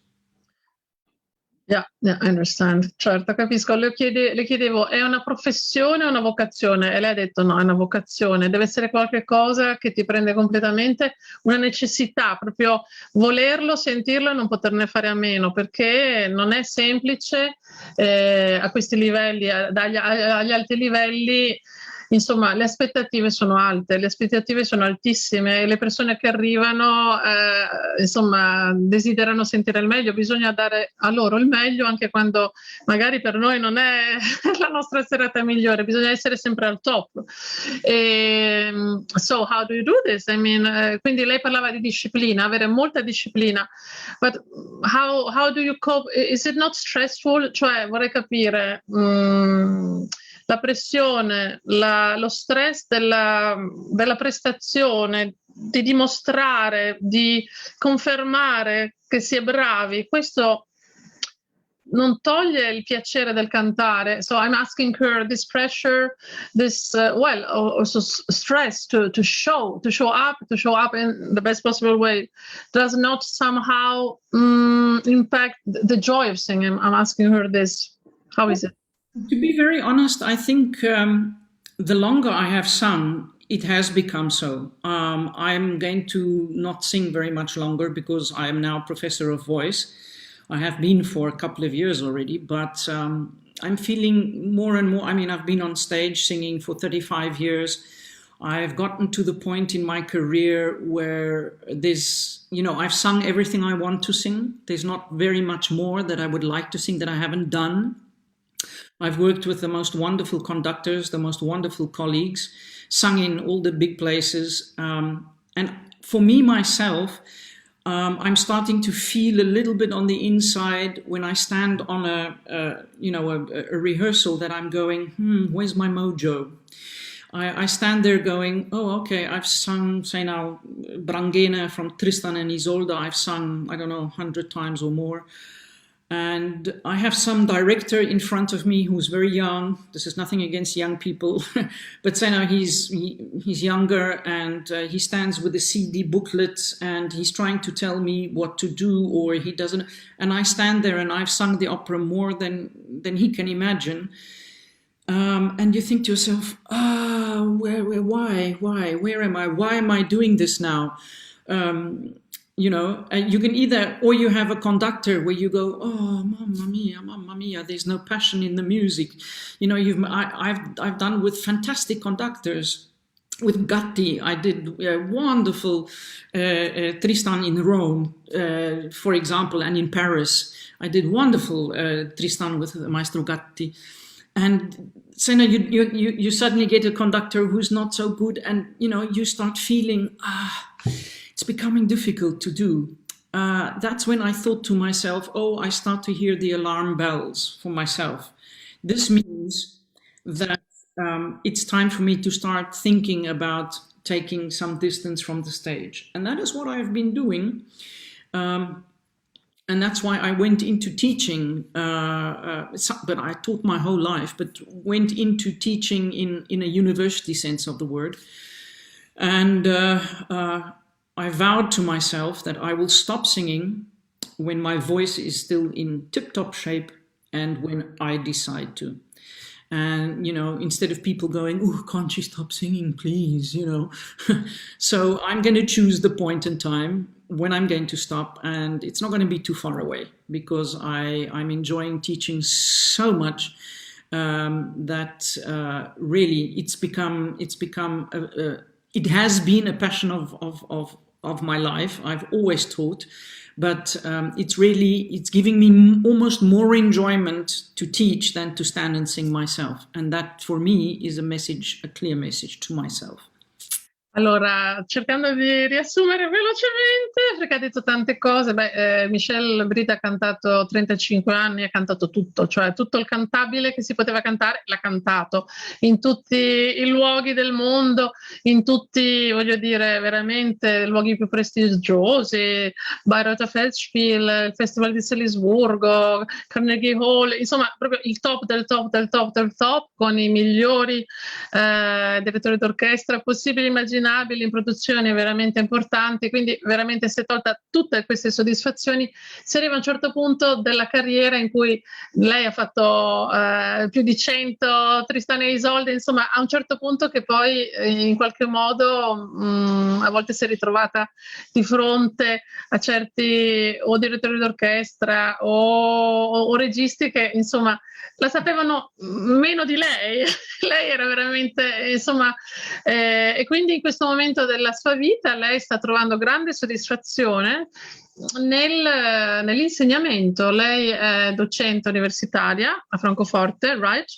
Yeah, I understand. Certo, capisco. Le chiedevo, è una professione o una vocazione? E lei ha detto no, è una vocazione. Deve essere qualche cosa che ti prende completamente, una necessità, proprio volerlo, sentirlo e non poterne fare a meno, perché non è semplice a questi livelli, agli alti livelli. Insomma, le aspettative sono alte, le aspettative sono altissime e le persone che arrivano, insomma, desiderano sentire il meglio. Bisogna dare a loro il meglio anche quando magari per noi non è la nostra serata migliore. Bisogna essere sempre al top. So how do you do this? I mean, quindi lei parlava di disciplina, avere molta disciplina. But how do you cope? Is it not stressful? Cioè, vorrei capire... la pressione, lo stress della prestazione, di dimostrare, di confermare che si è bravi, questo non toglie il piacere del cantare. So I'm asking her this pressure, this also stress to show up in the best possible way does not somehow impact the joy of singing. I'm asking her this. How is it? To be very honest, I think the longer I have sung, it has become so. I'm going to not sing very much longer because I am now professor of voice. I have been for a couple of years already, but I'm feeling more and more. I mean, I've been on stage singing for 35 years. I've gotten to the point in my career where I've sung everything I want to sing. There's not very much more that I would like to sing that I haven't done. I've worked with the most wonderful conductors, the most wonderful colleagues, sung in all the big places. And for me, myself, I'm starting to feel a little bit on the inside when I stand on a rehearsal that I'm going, where's my mojo? I stand there going, oh, okay, I've sung, say now, Brangena from Tristan and Isolde. I've sung, I don't know, 100 times or more. And I have some director in front of me who's very young. This is nothing against young people, but say now he's younger and he stands with a CD booklet and he's trying to tell me what to do, or he doesn't. And I stand there and I've sung the opera more than he can imagine. And you think to yourself, why, where am I? Why am I doing this now? You can either, or you have a conductor where you go, oh, mamma mia, there's no passion in the music. I've done with fantastic conductors. With Gatti, I did a wonderful Tristan in Rome, for example, and in Paris. I did wonderful Tristan with Maestro Gatti. And so now you suddenly get a conductor who's not so good, and you start feeling, it's becoming difficult to do. That's when I thought to myself, I start to hear the alarm bells for myself. This means that it's time for me to start thinking about taking some distance from the stage. And that is what I've been doing. And that's why I went into teaching, but I taught my whole life, but went into teaching in a university sense of the word. And I vowed to myself that I will stop singing when my voice is still in tip-top shape and when I decide to. And, instead of people going, oh, can't you stop singing, please, So I'm going to choose the point in time when I'm going to stop, and it's not going to be too far away, because I'm enjoying teaching so much that really it has been a passion of my life. I've always taught, but it's giving me almost more enjoyment to teach than to stand and sing myself. And that for me is a clear message to myself. Allora, cercando di riassumere velocemente, perché ha detto tante cose. Michelle Breedt ha cantato 35 anni, ha cantato tutto, cioè tutto il cantabile che si poteva cantare, l'ha cantato in tutti i luoghi del mondo, in tutti, voglio dire, veramente luoghi più prestigiosi, Bayreuther Festspiel, il Festival di Salisburgo, Carnegie Hall, insomma, proprio il top del top del top del top, con i migliori direttori d'orchestra possibili, immaginabili, in produzioni veramente importanti, quindi veramente si è tolta tutte queste soddisfazioni. Si arriva a un certo punto della carriera in cui lei ha fatto più di 100 Tristane e Isolde, insomma, a un certo punto che poi in qualche modo a volte si è ritrovata di fronte a certi o direttori d'orchestra o registi che, insomma, la sapevano meno di lei. Lei era veramente, insomma, e quindi in questo momento della sua vita lei sta trovando grande soddisfazione nell'insegnamento. Lei è docente universitaria a Francoforte, right?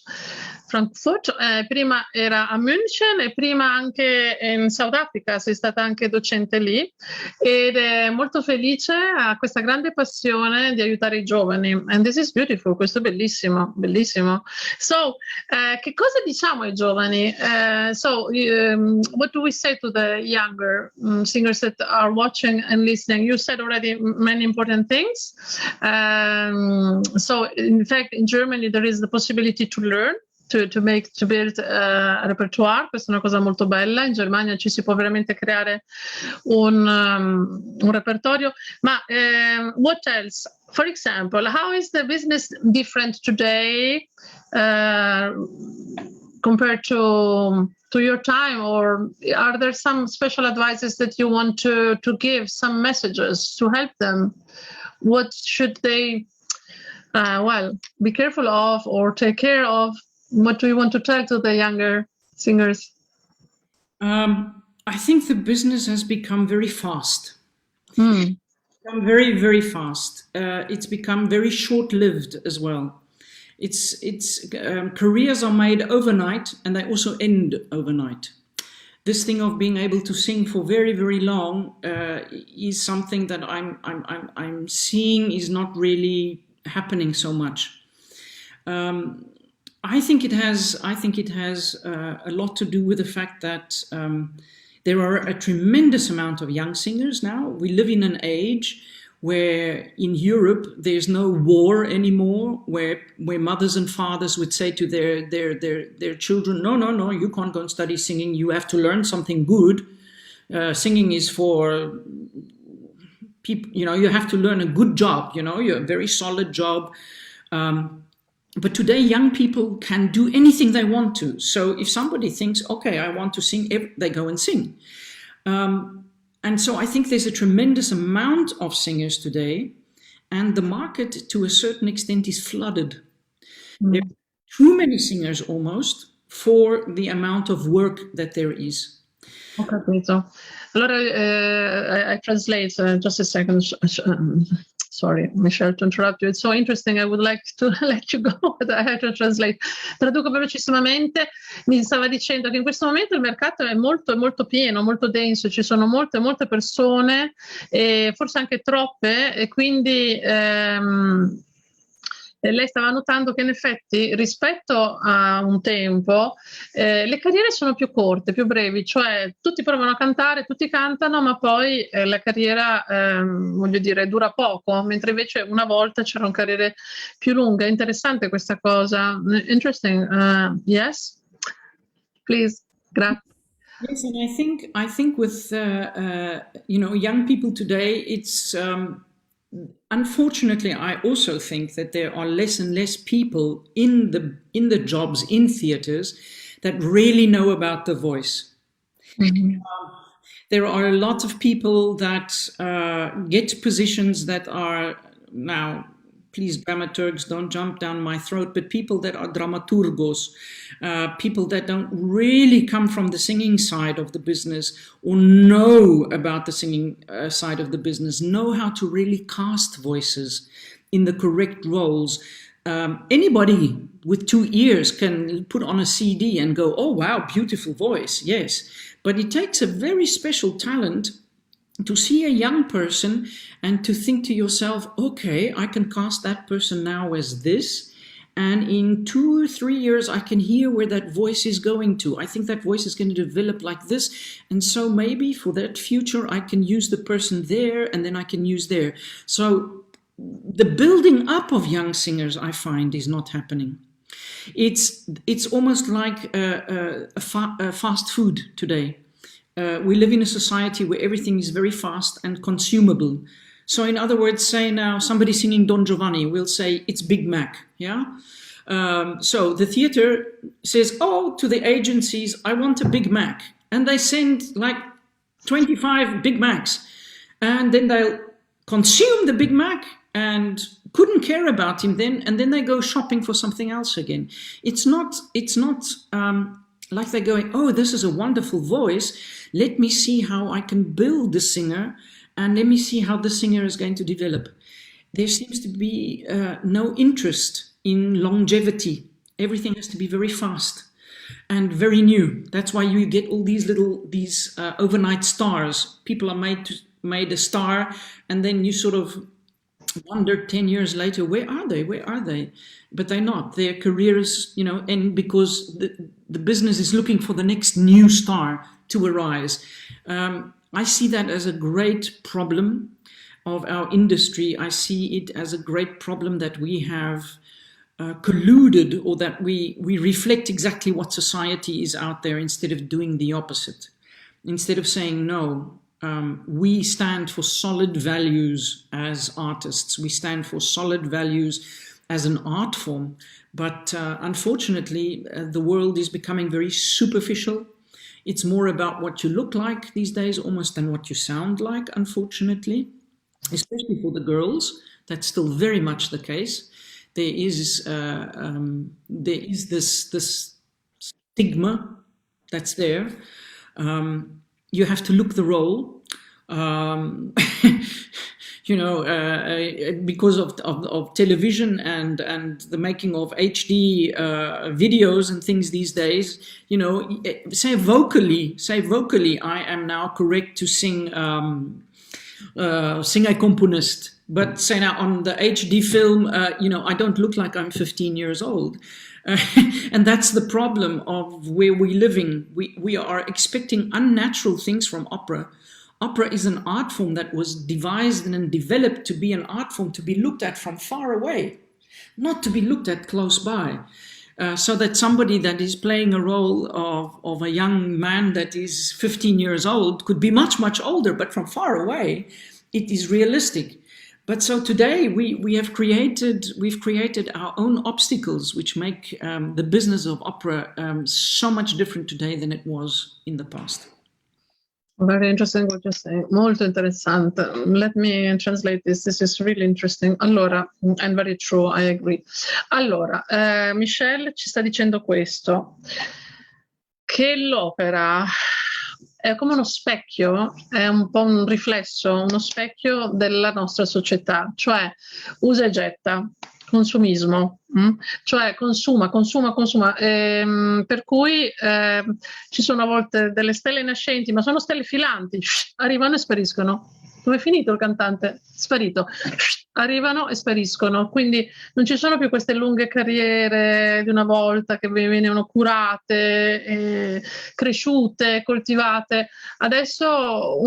Frankfurt, prima era a München e prima anche in South Africa, sei stata anche docente lì, ed è molto felice, ha questa grande passione di aiutare i giovani, and this is beautiful, questo è bellissimo, bellissimo. So, che cosa diciamo ai giovani? What do we say to the younger singers that are watching and listening? You said already many important things. So, in fact, in Germany there is the possibility to learn, to build a repertoire. Questa è una cosa molto bella. In Germania ci si può veramente creare un repertorio. Ma what else? For example, how is the business different today compared to your time, or are there some special advices that you want to give, some messages to help them? What should they be careful of or take care of? What do you want to tell to the younger singers? I think the business has become very fast. Become very, very fast. It's become very short-lived as well. Careers are made overnight, and they also end overnight. This thing of being able to sing for very, very long is something that I'm seeing is not really happening so much. I think it has a lot to do with the fact that there are a tremendous amount of young singers now. We live in an age where in Europe there's no war anymore, where mothers and fathers would say to their children, no, you can't go and study singing, you have to learn something good. Singing is for people, you have to learn a good job, a very solid job. But today, young people can do anything they want to. So if somebody thinks, okay, I want to sing, they go and sing. And so I think there's a tremendous amount of singers today, and the market, to a certain extent, is flooded. There are too many singers almost for the amount of work that there is. Ho capito. Allora, I translate, just a second. Sorry, Michelle, to interrupt you. It's so interesting. I would like to let you go, but I have to translate. Traduco velocissimamente. Mi stava dicendo che in questo momento il mercato è molto, molto pieno, molto denso. Ci sono molte, molte persone, forse anche troppe, e quindi lei stava notando che in effetti rispetto a un tempo le carriere sono più corte, più brevi, cioè tutti provano a cantare, tutti cantano, ma poi la carriera, voglio dire, dura poco, mentre invece una volta c'erano carriere più lunghe. È interessante questa cosa. Interesting. Yes? Please. Grazie. Yes, and I think with young people today, it's unfortunately, I also think that there are less and less people in the jobs in theatres that really know about the voice. Mhm. There are a lot of people that get positions that are now, please, dramaturgs, don't jump down my throat, but people that are dramaturgos, people that don't really come from the singing side of the business or know about the singing side of the business, know how to really cast voices in the correct roles. Anybody with 2 ears can put on a CD and go, oh, wow, beautiful voice, yes. But it takes a very special talent to see a young person and to think to yourself, okay, I can cast that person now as this. And in 2 or 3 years, I can hear where that voice is going to. I think that voice is going to develop like this. And so maybe for that future, I can use the person there and then I can use there. So the building up of young singers, I find, is not happening. It's almost like fast food today. We live in a society where everything is very fast and consumable. So in other words, say now somebody singing Don Giovanni will say it's Big Mac, yeah? So the theater says, oh, to the agencies, I want a Big Mac. And they send like 25 Big Macs. And then they'll consume the Big Mac and couldn't care about him then, and then they go shopping for something else again. It's not like they're going, oh, this is a wonderful voice. Let me see how I can build the singer, and let me see how the singer is going to develop. There seems to be no interest in longevity. Everything has to be very fast and very new. That's why you get all these overnight stars. People are made a star, and then you sort of wonder 10 years later, where are they? But they're not. Their careers, and because the business is looking for the next new star to arise. I see that as a great problem of our industry. I see it as a great problem that we have colluded, or that we reflect exactly what society is out there instead of doing the opposite. Instead of saying, no, we stand for solid values as artists. We stand for solid values as an art form. But unfortunately, the world is becoming very superficial. It's more about what you look like these days, almost than what you sound like, unfortunately, especially for the girls. That's still very much the case. There is this stigma that's there. You have to look the role, because of television and the making of HD videos and things these days. Say vocally, I am now correct to sing a componist. But say now on the HD film, I don't look like I'm 15 years old. And that's the problem of where we're living. We are expecting unnatural things from opera. Opera is an art form that was devised and developed to be an art form to be looked at from far away, not to be looked at close by. So that somebody that is playing a role of a young man that is 15 years old could be much, much older, but from far away, it is realistic. But so today we've created our own obstacles, which make the business of opera so much different today than it was in the past. Very interesting what you're saying. Molto interessante. Let me translate this. This is really interesting. Allora, and very true, I agree. Allora, Michelle ci sta dicendo questo, che l'opera è come uno specchio, è un po' un riflesso, uno specchio della nostra società, cioè usa e getta, consumismo, cioè consuma, per cui ci sono a volte delle stelle nascenti, ma sono stelle filanti, arrivano e spariscono. Come è finito il cantante? Sparito. Arrivano e spariscono, quindi non ci sono più queste lunghe carriere di una volta che venivano curate, cresciute, coltivate. Adesso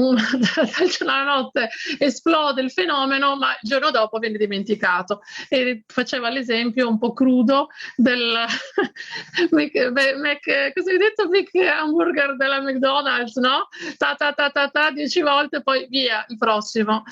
dal giorno alla notte esplode il fenomeno, ma il giorno dopo viene dimenticato. E faceva l'esempio un po' crudo del cosa hai detto? Big hamburger della McDonald's, no? 10 volte, poi via. Il prossimo,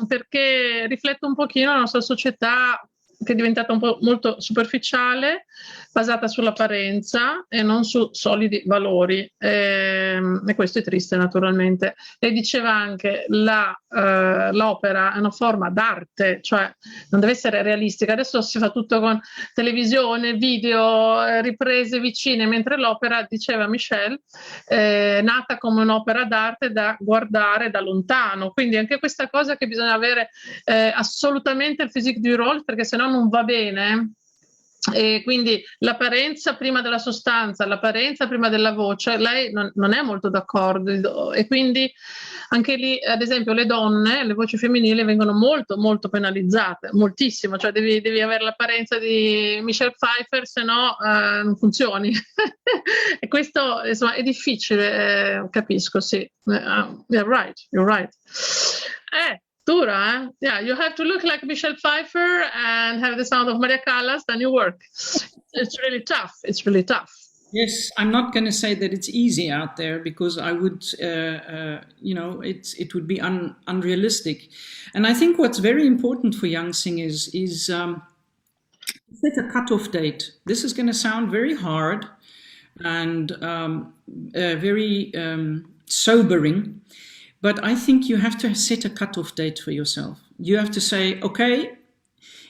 perché riflette un pochino la nostra società, che è diventata un po' molto superficiale, basata sull'apparenza e non su solidi valori, e questo è triste naturalmente. Lei diceva anche l'opera è una forma d'arte, cioè non deve essere realistica. Adesso si fa tutto con televisione, video, riprese vicine, mentre l'opera, diceva Michelle, è nata come un'opera d'arte da guardare da lontano, quindi anche questa cosa che bisogna avere assolutamente il physique du rôle, perché sennò non va bene. E quindi l'apparenza prima della sostanza, l'apparenza prima della voce, lei non è molto d'accordo, e quindi anche lì, ad esempio, le donne, le voci femminili vengono molto molto penalizzate, moltissimo, cioè devi avere l'apparenza di Michelle Pfeiffer, se no non funzioni. E questo, insomma, è difficile, capisco, sì. You're right. Dura, eh? Yeah, you have to look like Michelle Pfeiffer and have the sound of Maria Callas, then you work. It's really tough. It's really tough. Yes, I'm not going to say that it's easy out there, because I would, it would be unrealistic. And I think what's very important for young singers is set a cutoff date. This is going to sound very hard and very sobering. But I think you have to set a cutoff date for yourself. You have to say, okay,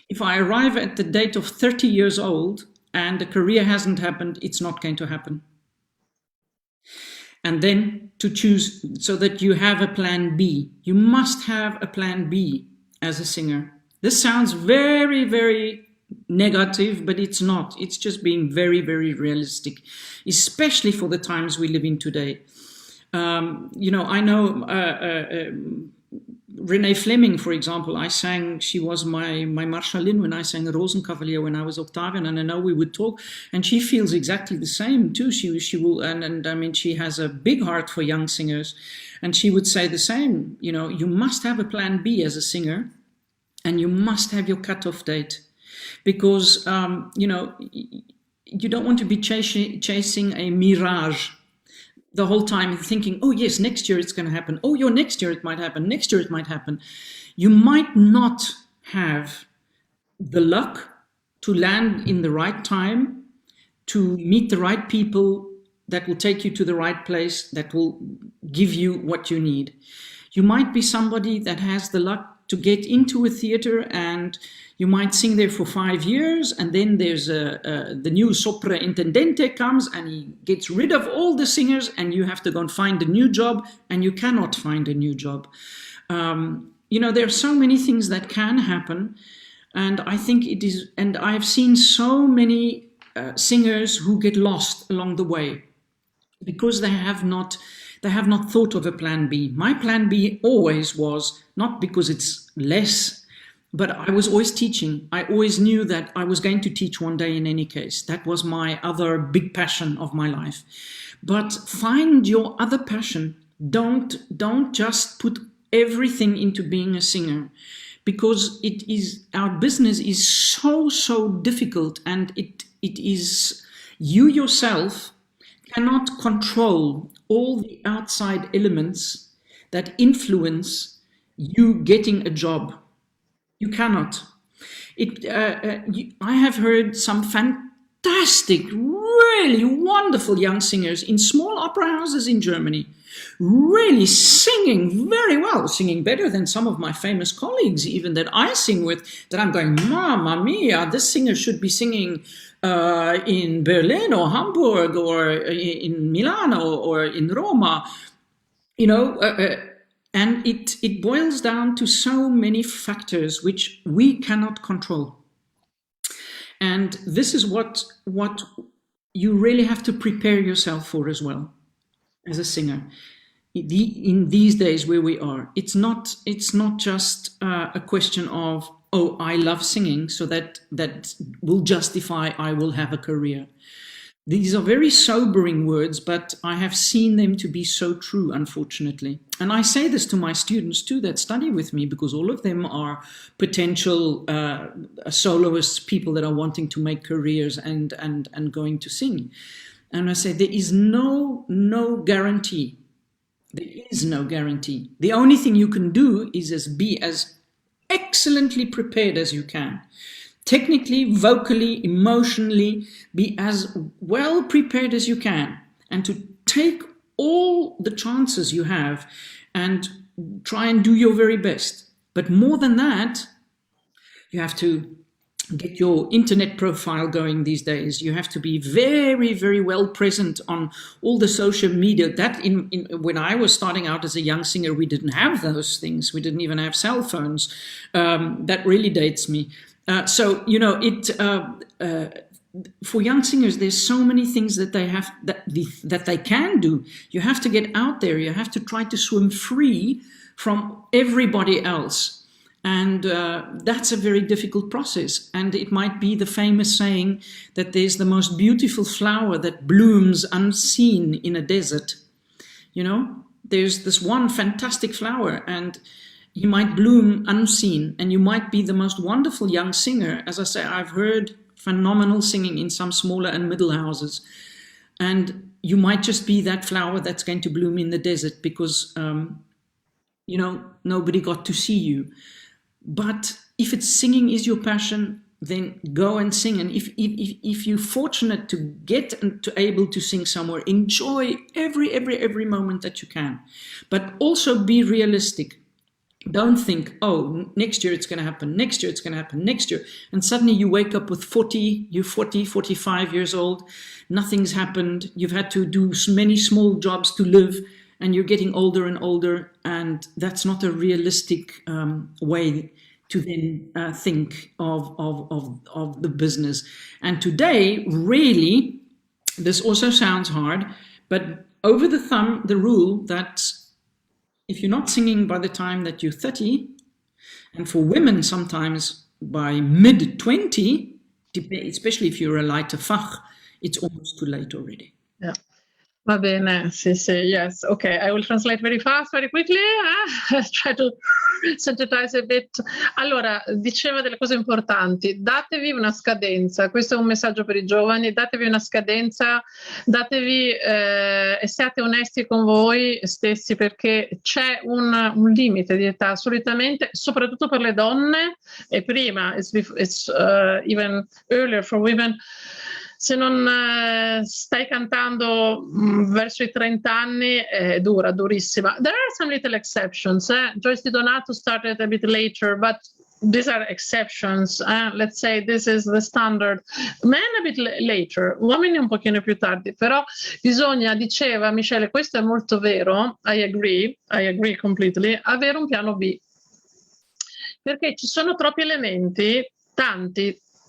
if I arrive at the date of 30 years old and the career hasn't happened, it's not going to happen. And then to choose, so that you have a plan B. You must have a plan B as a singer. This sounds very, very negative, but it's not. It's just being very, very realistic, especially for the times we live in today. I know Renee Fleming, for example. She was my Marschallin when I sang Rosenkavalier when I was Octavian, and I know we would talk, and she feels exactly the same too. She will, and I mean, she has a big heart for young singers, and she would say the same. You must have a plan B as a singer, and you must have your cutoff date, because you don't want to be chasing a mirage the whole time, thinking, oh yes, next year it's going to happen. Oh, next year it might happen. Next year it might happen. You might not have the luck to land in the right time, to meet the right people that will take you to the right place, that will give you what you need. You might be somebody that has the luck to get into a theater, and you might sing there for 5 years, and then there's the new sopra intendente comes and he gets rid of all the singers, and you have to go and find a new job, and you cannot find a new job. There are so many things that can happen, and I think it is, and I've seen so many singers who get lost along the way because they have not thought of a plan B. My plan B always was, not because it's less, but I was always teaching. I always knew that I was going to teach one day in any case. That was my other big passion of my life. But find your other passion. Don't just put everything into being a singer, because our business is so difficult, and it is, you yourself cannot control all the outside elements that influence you getting a job. You cannot. I have heard some fantastic, really wonderful young singers in small opera houses in Germany, really singing very well, singing better than some of my famous colleagues, even that I sing with, that I'm going, Mamma mia, this singer should be singing in Berlin or Hamburg or in Milano or in Roma, and it boils down to so many factors which we cannot control. And this is what you really have to prepare yourself for as well as a singer. In these days where we are, it's not just a question of, oh, I love singing, so that will justify I will have a career. These are very sobering words, but I have seen them to be so true, unfortunately. And I say this to my students too that study with me, because all of them are potential soloists, people that are wanting to make careers and going to sing. And I say there is no guarantee There is no guarantee. The only thing you can do is be as excellently prepared as you can. Technically, vocally, emotionally, be as well prepared as you can, and to take all the chances you have and try and do your very best. But more than that, you have to get your internet profile going these days. You have to be very, very well present on all the social media. That when I was starting out as a young singer, we didn't have those things. We didn't even have cell phones. That really dates me. So, you know, for young singers, there's so many things that that they can do. You have to get out there. You have to try to swim free from everybody else. And that's a very difficult process. And it might be the famous saying that there's the most beautiful flower that blooms unseen in a desert. You know, there's this one fantastic flower and he might bloom unseen, and you might be the most wonderful young singer. As I say, I've heard phenomenal singing in some smaller and middle houses. And you might just be that flower that's going to bloom in the desert because, you know, nobody got to see you. But if it's singing is your passion, then go and sing. And if you're fortunate to get and to able to sing somewhere, enjoy every moment that you can. But also be realistic. Don't think, oh, next year it's going to happen, next year it's going to happen, next year. And suddenly you wake up with 45 years old, nothing's happened, you've had to do many small jobs to live, and you're getting older and older, and that's not a realistic way to then think of the business. And today, really, this also sounds hard, but over the rule that if you're not singing by the time that you're 30, and for women sometimes by mid-20, especially if you're a lighter Fach, it's almost too late already. Yeah. Va bene, sì, yes. Okay, I will translate very fast, very quickly. Try to synthesize a bit. Allora, diceva delle cose importanti. Datevi una scadenza. Questo è un messaggio per i giovani. Datevi una scadenza, datevi e siate onesti con voi stessi, perché c'è un limite di età. Solitamente, soprattutto per le donne, e prima, it's even earlier for women. Se non stai cantando verso i 30 anni è durissima. There are some little exceptions. Joyce Di Donato started a bit later, but these are exceptions. Let's say this is the standard. Men a bit later, uomini un pochino più tardi. Però bisogna, diceva Michelle, questo è molto vero, I agree completely, avere un piano B. Perché ci sono troppi elementi,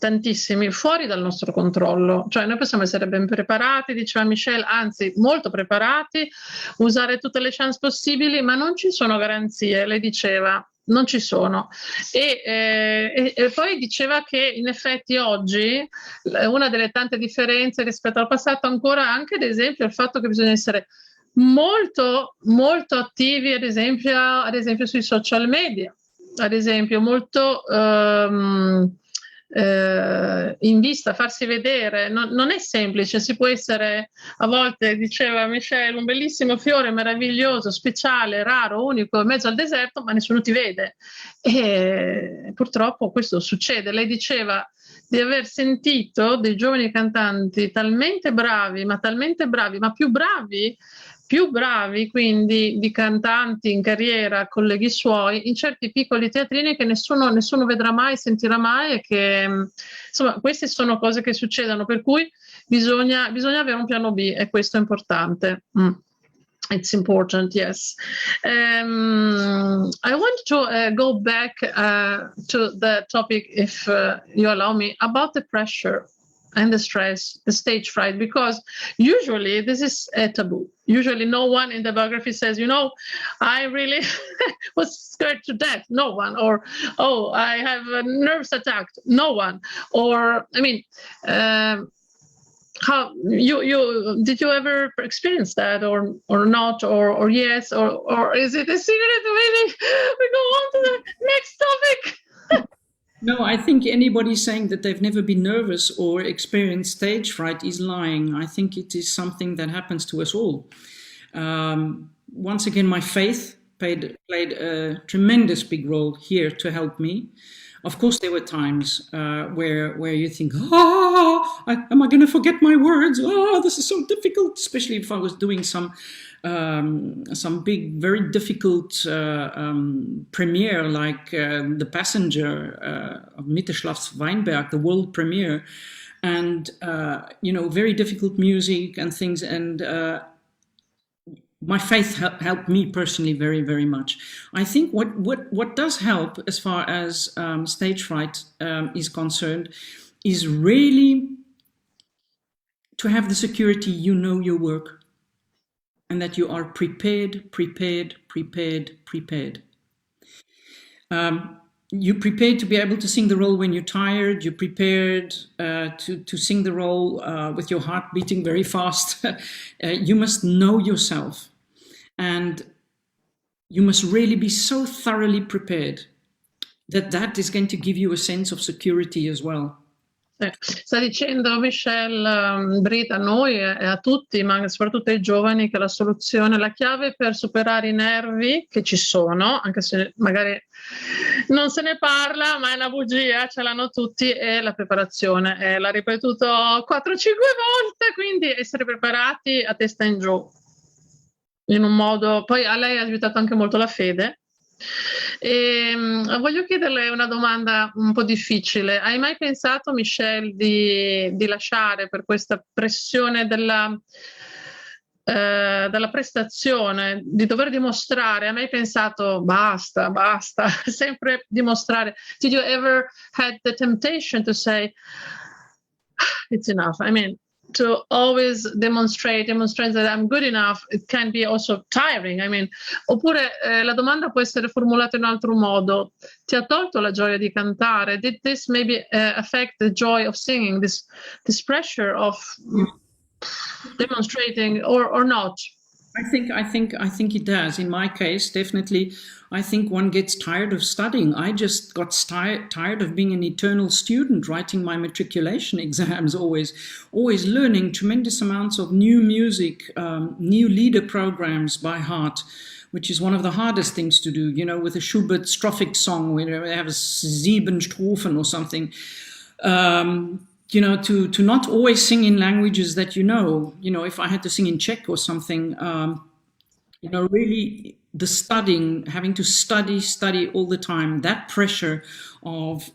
tantissimi, fuori dal nostro controllo. Cioè noi possiamo essere ben preparati, diceva Michelle, anzi molto preparati, usare tutte le chance possibili, ma non ci sono garanzie, lei diceva, non ci sono. E poi diceva che in effetti oggi una delle tante differenze rispetto al passato ancora anche ad esempio il fatto che bisogna essere molto attivi ad esempio sui social media, ad esempio molto in vista, farsi vedere, non è semplice, si può essere a volte, diceva Michelle, un bellissimo fiore meraviglioso, speciale, raro, unico in mezzo al deserto, ma nessuno ti vede, e purtroppo questo succede. Lei diceva di aver sentito dei giovani cantanti talmente bravi, ma più bravi quindi di cantanti in carriera, colleghi suoi, in certi piccoli teatrini che nessuno vedrà mai, sentirà mai, e che insomma queste sono cose che succedono, per cui bisogna avere un piano B, e questo è importante. It's important, yes. I want to go back to the topic, if you allow me, about the pressure and the stress, the stage fright, because usually this is a taboo. Usually no one in the biography says, you know, I really was scared to death. No one. Or, oh, I have a nervous attack. No one. Or, I mean, how did you ever experience that, or not, or yes, or is it a secret? Maybe we go on to the next topic. No, I think anybody saying that they've never been nervous or experienced stage fright is lying. I think it is something that happens to us all. once again, my faith played a tremendous big role here to help me. Of course, there were times where you think, am I going to forget my words? Oh, this is so difficult, especially if I was doing some big, very difficult premiere like The Passenger of Mitterschlaff's Weinberg, the world premiere, and very difficult music and things, and my faith helped me personally very, very much. I think what does help as far as stage fright is concerned is really to have the security you know your work and that you are prepared. You're prepared to be able to sing the role when you're tired. You're prepared to sing the role with your heart beating very fast. You must know yourself, and you must really be so thoroughly prepared that is going to give you a sense of security as well. Sta dicendo Michelle Breedt a noi e a tutti, ma soprattutto ai giovani, che la soluzione, la chiave per superare i nervi che ci sono, anche se magari non se ne parla, ma è una bugia, ce l'hanno tutti, è la preparazione. L'ha ripetuto 4-5 volte, quindi essere preparati a testa in giù. In un modo, poi a lei ha aiutato anche molto la fede. E voglio chiederle una domanda un po' difficile. Hai mai pensato, Michelle, di lasciare per questa pressione della prestazione, di dover dimostrare? Hai mai pensato basta, sempre dimostrare? Did you ever had the temptation to say it's enough? I mean, to always demonstrate that I'm good enough, it can be also tiring. I mean, oppure la domanda può essere formulata in un altro modo. Ti ha tolto la gioia di cantare? Did this maybe affect the joy of singing, this pressure of demonstrating or not? I think it does. In my case, definitely, I think one gets tired of studying. I just got tired of being an eternal student, writing my matriculation exams, always learning tremendous amounts of new music, new leader programs by heart, which is one of the hardest things to do, with a Schubert strophic song where they have a 7 Strophen or something. To not always sing in languages that if I had to sing in Czech or something, really the studying, having to study all the time, that pressure of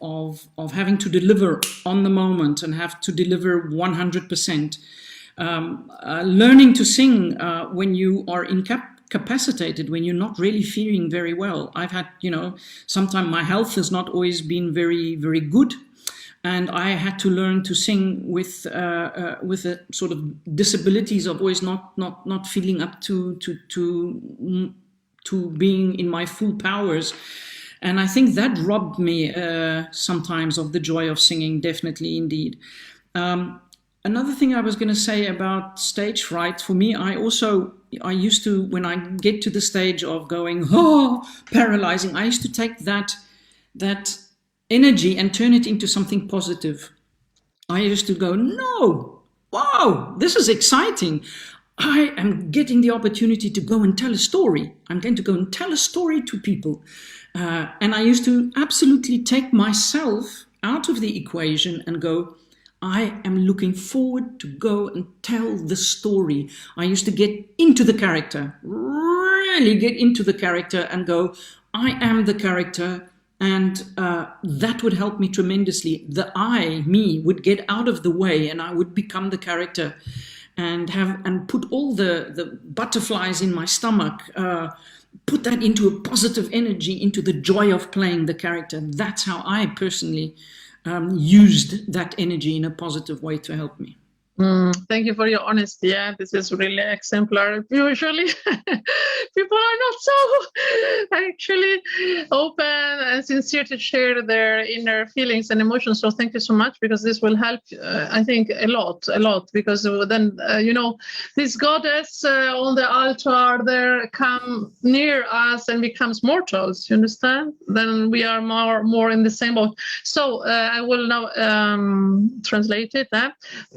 having to deliver on the moment and have to deliver 100%. Learning to sing when you are incapacitated, when you're not really feeling very well. I've had, sometimes my health has not always been very, very good. And I had to learn to sing with a sort of disabilities of always not feeling up to being in my full powers. And I think that robbed me sometimes of the joy of singing, definitely, indeed. Another thing I was going to say about stage fright, for me, I used to, when I get to the stage of going, paralyzing, I used to take that energy and turn it into something positive. I used to go, no, wow, this is exciting. I am getting the opportunity to go and tell a story. I'm going to go and tell a story to people. And I used to absolutely take myself out of the equation and go, I am looking forward to go and tell the story. I used to get into the character, really get into the character and go, I am the character. And that would help me tremendously. The me, would get out of the way and I would become the character and put all the butterflies in my stomach, put that into a positive energy, into the joy of playing the character. That's how I personally used that energy in a positive way to help me. Thank you for your honesty. Yeah, this is really exemplary. Usually people are not so actually open and sincere to share their inner feelings and emotions. So thank you so much, because this will help, I think, a lot, because then, this goddess on the altar there come near us and becomes mortals, you understand? Then we are more in the same boat. So I will now translate it.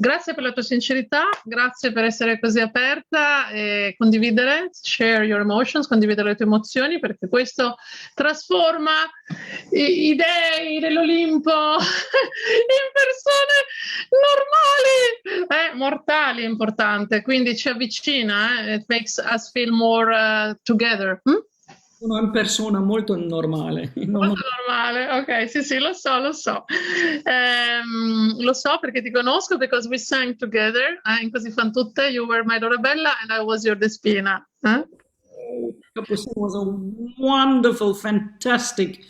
Grazie per la tua sincerità, grazie per essere così aperta e condividere, share your emotions, condividere le tue emozioni, perché questo trasforma i dei dell'Olimpo in persone normali, mortali, è importante, quindi ci avvicina, it makes us feel more together. Sono una persona molto normale. Molto normale, ok, sì, sì, lo so, lo so. Lo so perché ti conosco, because we sang together, in Così fan tutte, you were my Dorabella and I was your Despina. Capucine was a wonderful, fantastic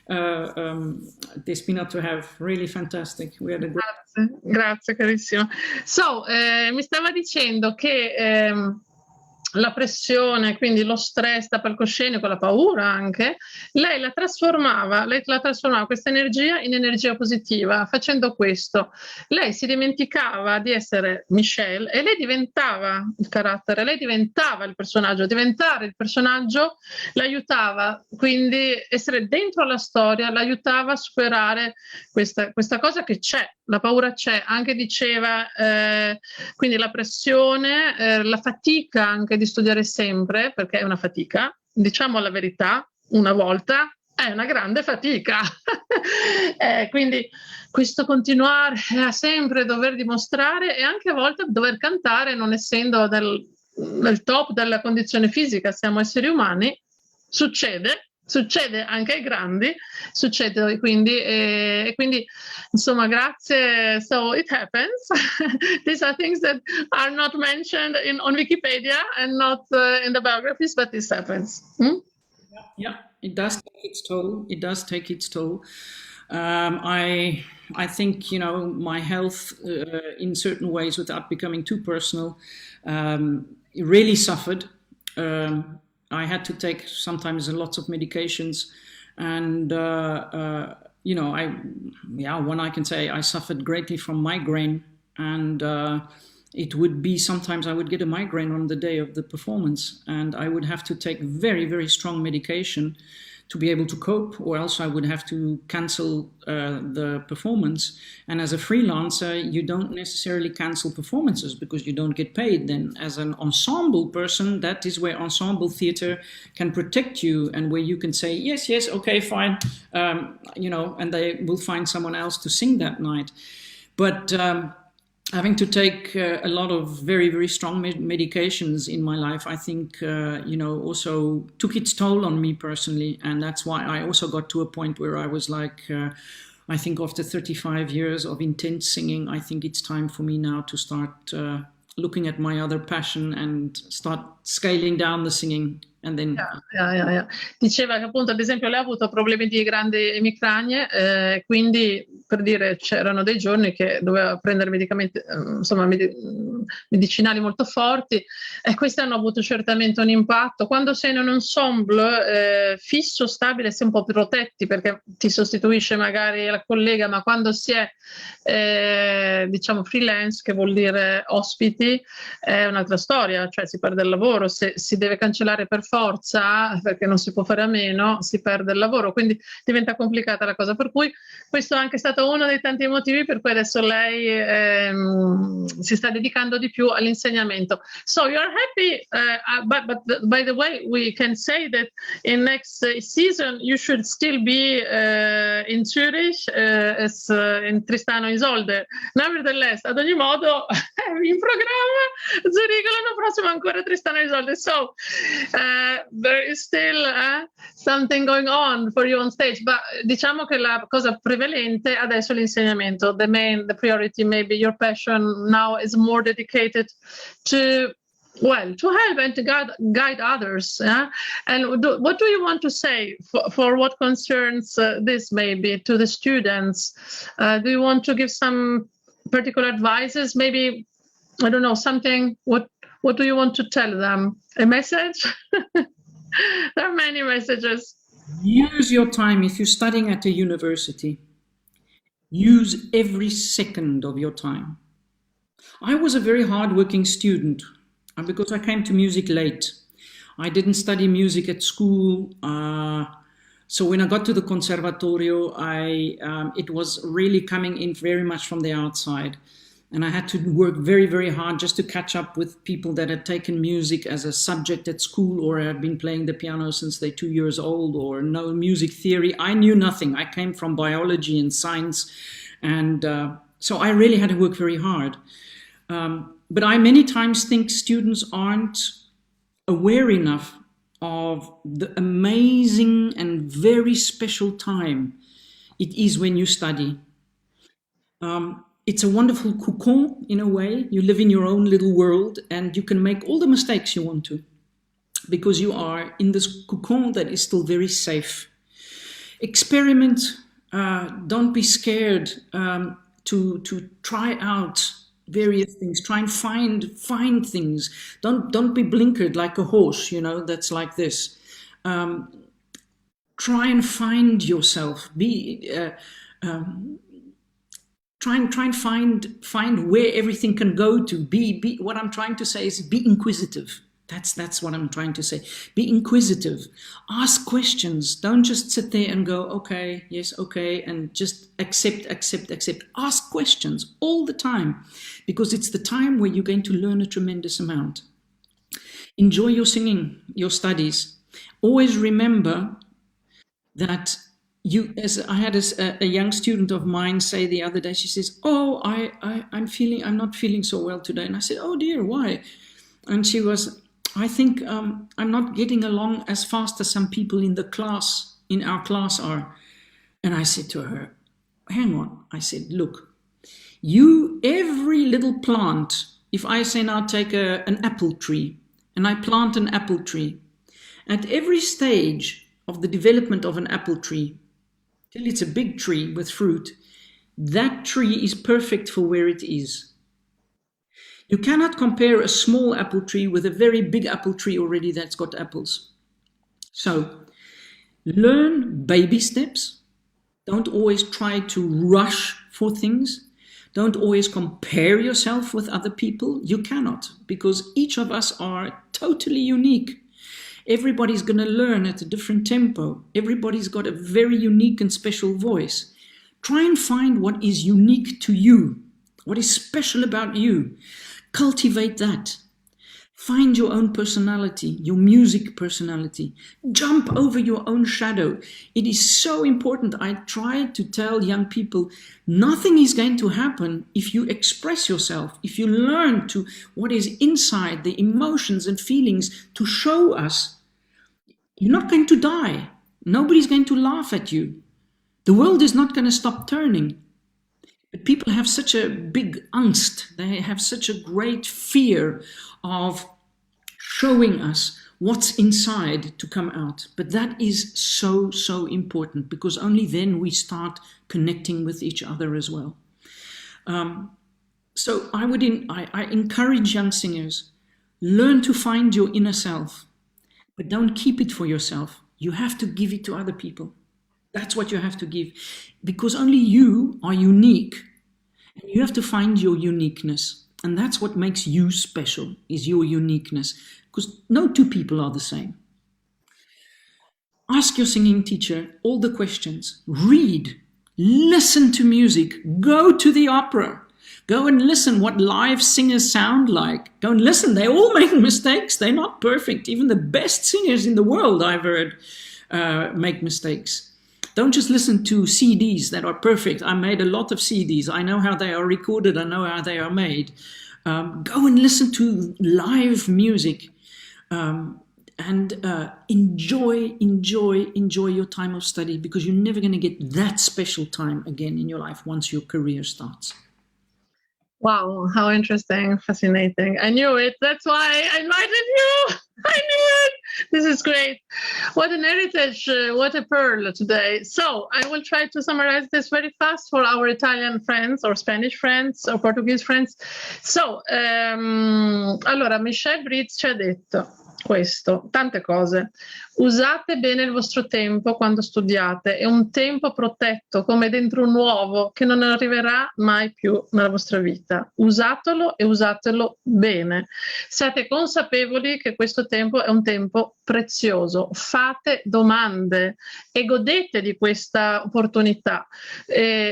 Despina to have, really fantastic. We had a great... Grazie, grazie carissimo. So, mi stava dicendo che la pressione, quindi lo stress da palcoscenico, la paura anche, lei la trasformava questa energia in energia positiva. Facendo questo, lei si dimenticava di essere Michelle e lei diventava il carattere, lei diventava il personaggio. Diventare il personaggio l'aiutava, quindi essere dentro la storia l'aiutava a superare questa cosa che c'è. La paura c'è, anche diceva, quindi la pressione, la fatica anche di studiare sempre, perché è una fatica, diciamo la verità, una volta è una grande fatica. Quindi questo continuare a sempre dover dimostrare e anche a volte dover cantare non essendo nel top della condizione fisica, siamo esseri umani, succede anche ai grandi, succede quindi, e quindi insomma grazie, so it happens. These are things that are not mentioned on Wikipedia and not in the biographies, but this happens. Yeah, it does take its toll. It does take its toll. I think, you know, my health in certain ways, without becoming too personal, really suffered. I had to take sometimes lots of medications, and you know, one I can say I suffered greatly from migraine, and it would be sometimes I would get a migraine on the day of the performance, and I would have to take very, very strong medication to be able to cope, or else I would have to cancel the performance. And as a freelancer, you don't necessarily cancel performances because you don't get paid. Then as an ensemble person, that is where ensemble theater can protect you, and where you can say, yes, okay, fine, you know, and they will find someone else to sing that night. But having to take a lot of very, very strong medications in my life, I think, you know, also took its toll on me personally. And that's why I also got to a point where I was like, I think after 35 years of intense singing, I think it's time for me now to start looking at my other passion and start scaling down the singing. And then... Yeah. Diceva che appunto, ad esempio, lei ha avuto problemi di grandi emicranie, quindi per dire c'erano dei giorni che doveva prendere medicamenti, insomma, medicinali molto forti, e questi hanno avuto certamente un impatto. Quando sei in un ensemble fisso, stabile, sei un po' protetti perché ti sostituisce magari la collega, ma quando si è diciamo freelance, che vuol dire ospiti, è un'altra storia, cioè si perde il lavoro, se si deve cancellare per forza perché non si può fare a meno, si perde il lavoro, quindi diventa complicata la cosa, per cui questo è anche stato uno dei tanti motivi per cui adesso lei si sta dedicando di più all'insegnamento. So you're happy, but by the way, we can say that in next season you should still be in Zurich as in Tristano Isolde. Nevertheless, ad ogni modo in programma Zurigo l'anno prossimo ancora Tristano Isolde. So there is still something going on for you on stage, but diciamo che la cosa prevalente adesso è l'insegnamento. The priority, maybe your passion now is more dedicated to help and to guide others. And what do you want to say for what concerns this, maybe to the students? Do you want to give some particular advices? Maybe, I don't know, something. What do you want to tell them? A message? There are many messages. Use your time. If you're studying at a university, use every second of your time. I was a very hard-working student because I came to music late. I didn't study music at school. So when I got to the Conservatorio, it was really coming in very much from the outside. And I had to work very, very hard just to catch up with people that had taken music as a subject at school, or had been playing the piano since they're 2 years old, or no music theory. I knew nothing. I came from biology and science. And so I really had to work very hard. But I many times think students aren't aware enough of the amazing and very special time it is when you study. It's a wonderful cocon in a way. You live in your own little world and you can make all the mistakes you want to, because you are in this cocon that is still very safe. Experiment. Don't be scared to try out various things. Try and find things. Don't be blinkered like a horse, you know, that's like this. Try and find yourself. Try and find where everything can go to. Be what I'm trying to say is be inquisitive. That's what I'm trying to say. Be inquisitive. Ask questions. Don't just sit there and go, okay, yes, okay, and just accept. Ask questions all the time, because it's the time where you're going to learn a tremendous amount. Enjoy your singing, your studies. Always remember that as I had a young student of mine say the other day, she says, oh, I'm not feeling so well today. And I said, oh dear, why? And she was, I think I'm not getting along as fast as some people in our class are. And I said to her, hang on. I said, look, every little plant, if I say now take an apple tree, and I plant an apple tree, at every stage of the development of an apple tree, till it's a big tree with fruit, that tree is perfect for where it is. You cannot compare a small apple tree with a very big apple tree already that's got apples. So learn baby steps. Don't always try to rush for things. Don't always compare yourself with other people. You cannot, because each of us are totally unique. Everybody's going to learn at a different tempo. Everybody's got a very unique and special voice. Try and find what is unique to you, what is special about you. Cultivate that. Find your own personality, your music personality. Jump over your own shadow. It is so important. I try to tell young people, nothing is going to happen if you express yourself, if you learn to what is inside, the emotions and feelings to show us. You're not going to die. Nobody's going to laugh at you. The world is not going to stop turning. But people have such a big angst. They have such a great fear of showing us what's inside to come out. But that is so, so important, because only then we start connecting with each other as well. So I encourage young singers, learn to find your inner self. But don't keep it for yourself. You have to give it to other people. That's what you have to give. Because only you are unique. And you have to find your uniqueness. And that's what makes you special, is your uniqueness. Because no two people are the same. Ask your singing teacher all the questions. Read. Listen to music. Go to the opera. Go and listen what live singers sound like. Go and listen. They all make mistakes. They're not perfect. Even the best singers in the world, I've heard, make mistakes. Don't just listen to CDs that are perfect. I made a lot of CDs. I know how they are recorded. I know how they are made. Go and listen to live music. And enjoy your time of study, because you're never going to get that special time again in your life once your career starts. Wow, how interesting, fascinating. I knew it. That's why I invited you. I knew it. This is great. What an heritage, what a pearl today. So I will try to summarize this very fast for our Italian friends or Spanish friends or Portuguese friends. So, allora, Michelle Breedt ci ha detto questo, tante cose. Usate bene il vostro tempo quando studiate, è un tempo protetto come dentro un uovo che non arriverà mai più nella vostra vita. Usatelo e usatelo bene. Siate consapevoli che questo tempo è un tempo prezioso. Fate domande e godete di questa opportunità.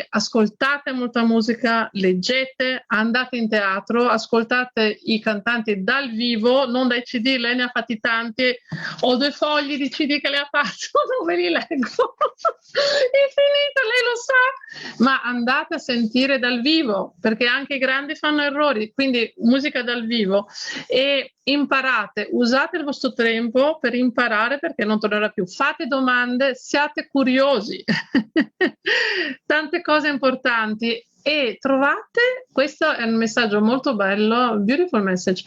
Ascoltate molta musica, leggete, andate in teatro, ascoltate i cantanti dal vivo, non dai CD. Lei ne ha fatti tanti, ho 2 fogli di CD che le ha fatto, non ve li leggo, infinito, lei lo sa, ma andate a sentire dal vivo, perché anche i grandi fanno errori, quindi musica dal vivo, e imparate, usate il vostro tempo per imparare, perché non tornerà più. Fate domande, siate curiosi, tante cose importanti, e trovate, questo è un messaggio molto bello, beautiful message,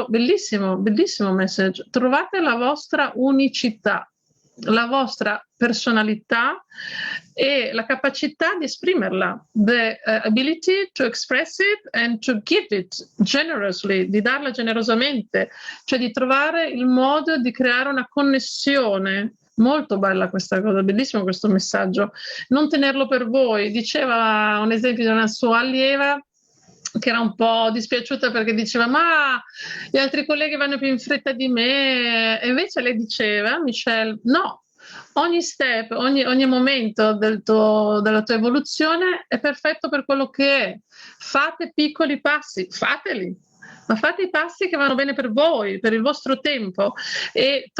bellissimo, bellissimo message, trovate la vostra unicità, la vostra personalità e la capacità di esprimerla, the ability to express it and to give it generously, di darla generosamente, cioè di trovare il modo di creare una connessione. Molto bella questa cosa, bellissimo questo messaggio. Non tenerlo per voi. Diceva un esempio di una sua allieva che era un po' dispiaciuta perché diceva ma gli altri colleghi vanno più in fretta di me, e invece lei diceva, Michelle, no, ogni step, ogni momento della tua evoluzione è perfetto per quello che è. Fate piccoli passi, fateli, ma fate i passi che vanno bene per voi, per il vostro tempo, e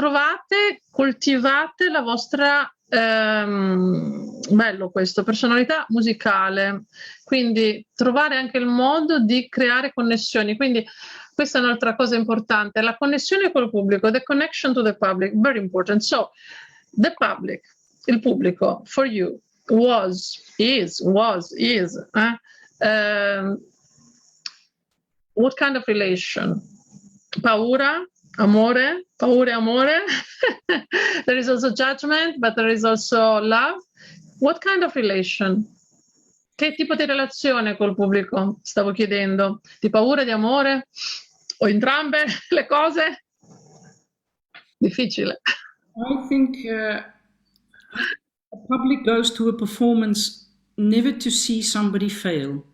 coltivate la vostra bello questo, personalità musicale, quindi trovare anche il modo di creare connessioni. Quindi questa è un'altra cosa importante, la connessione col pubblico, the connection to the public, very important. So the public, il pubblico, for you is what kind of relation? Paura, amore, paura e amore. There is also judgment, but there is also love. What kind of relation? Che tipo di relazione col pubblico? Stavo chiedendo. Di paura, di amore? O entrambe le cose? Difficile. I think a public goes to a performance never to see somebody fail.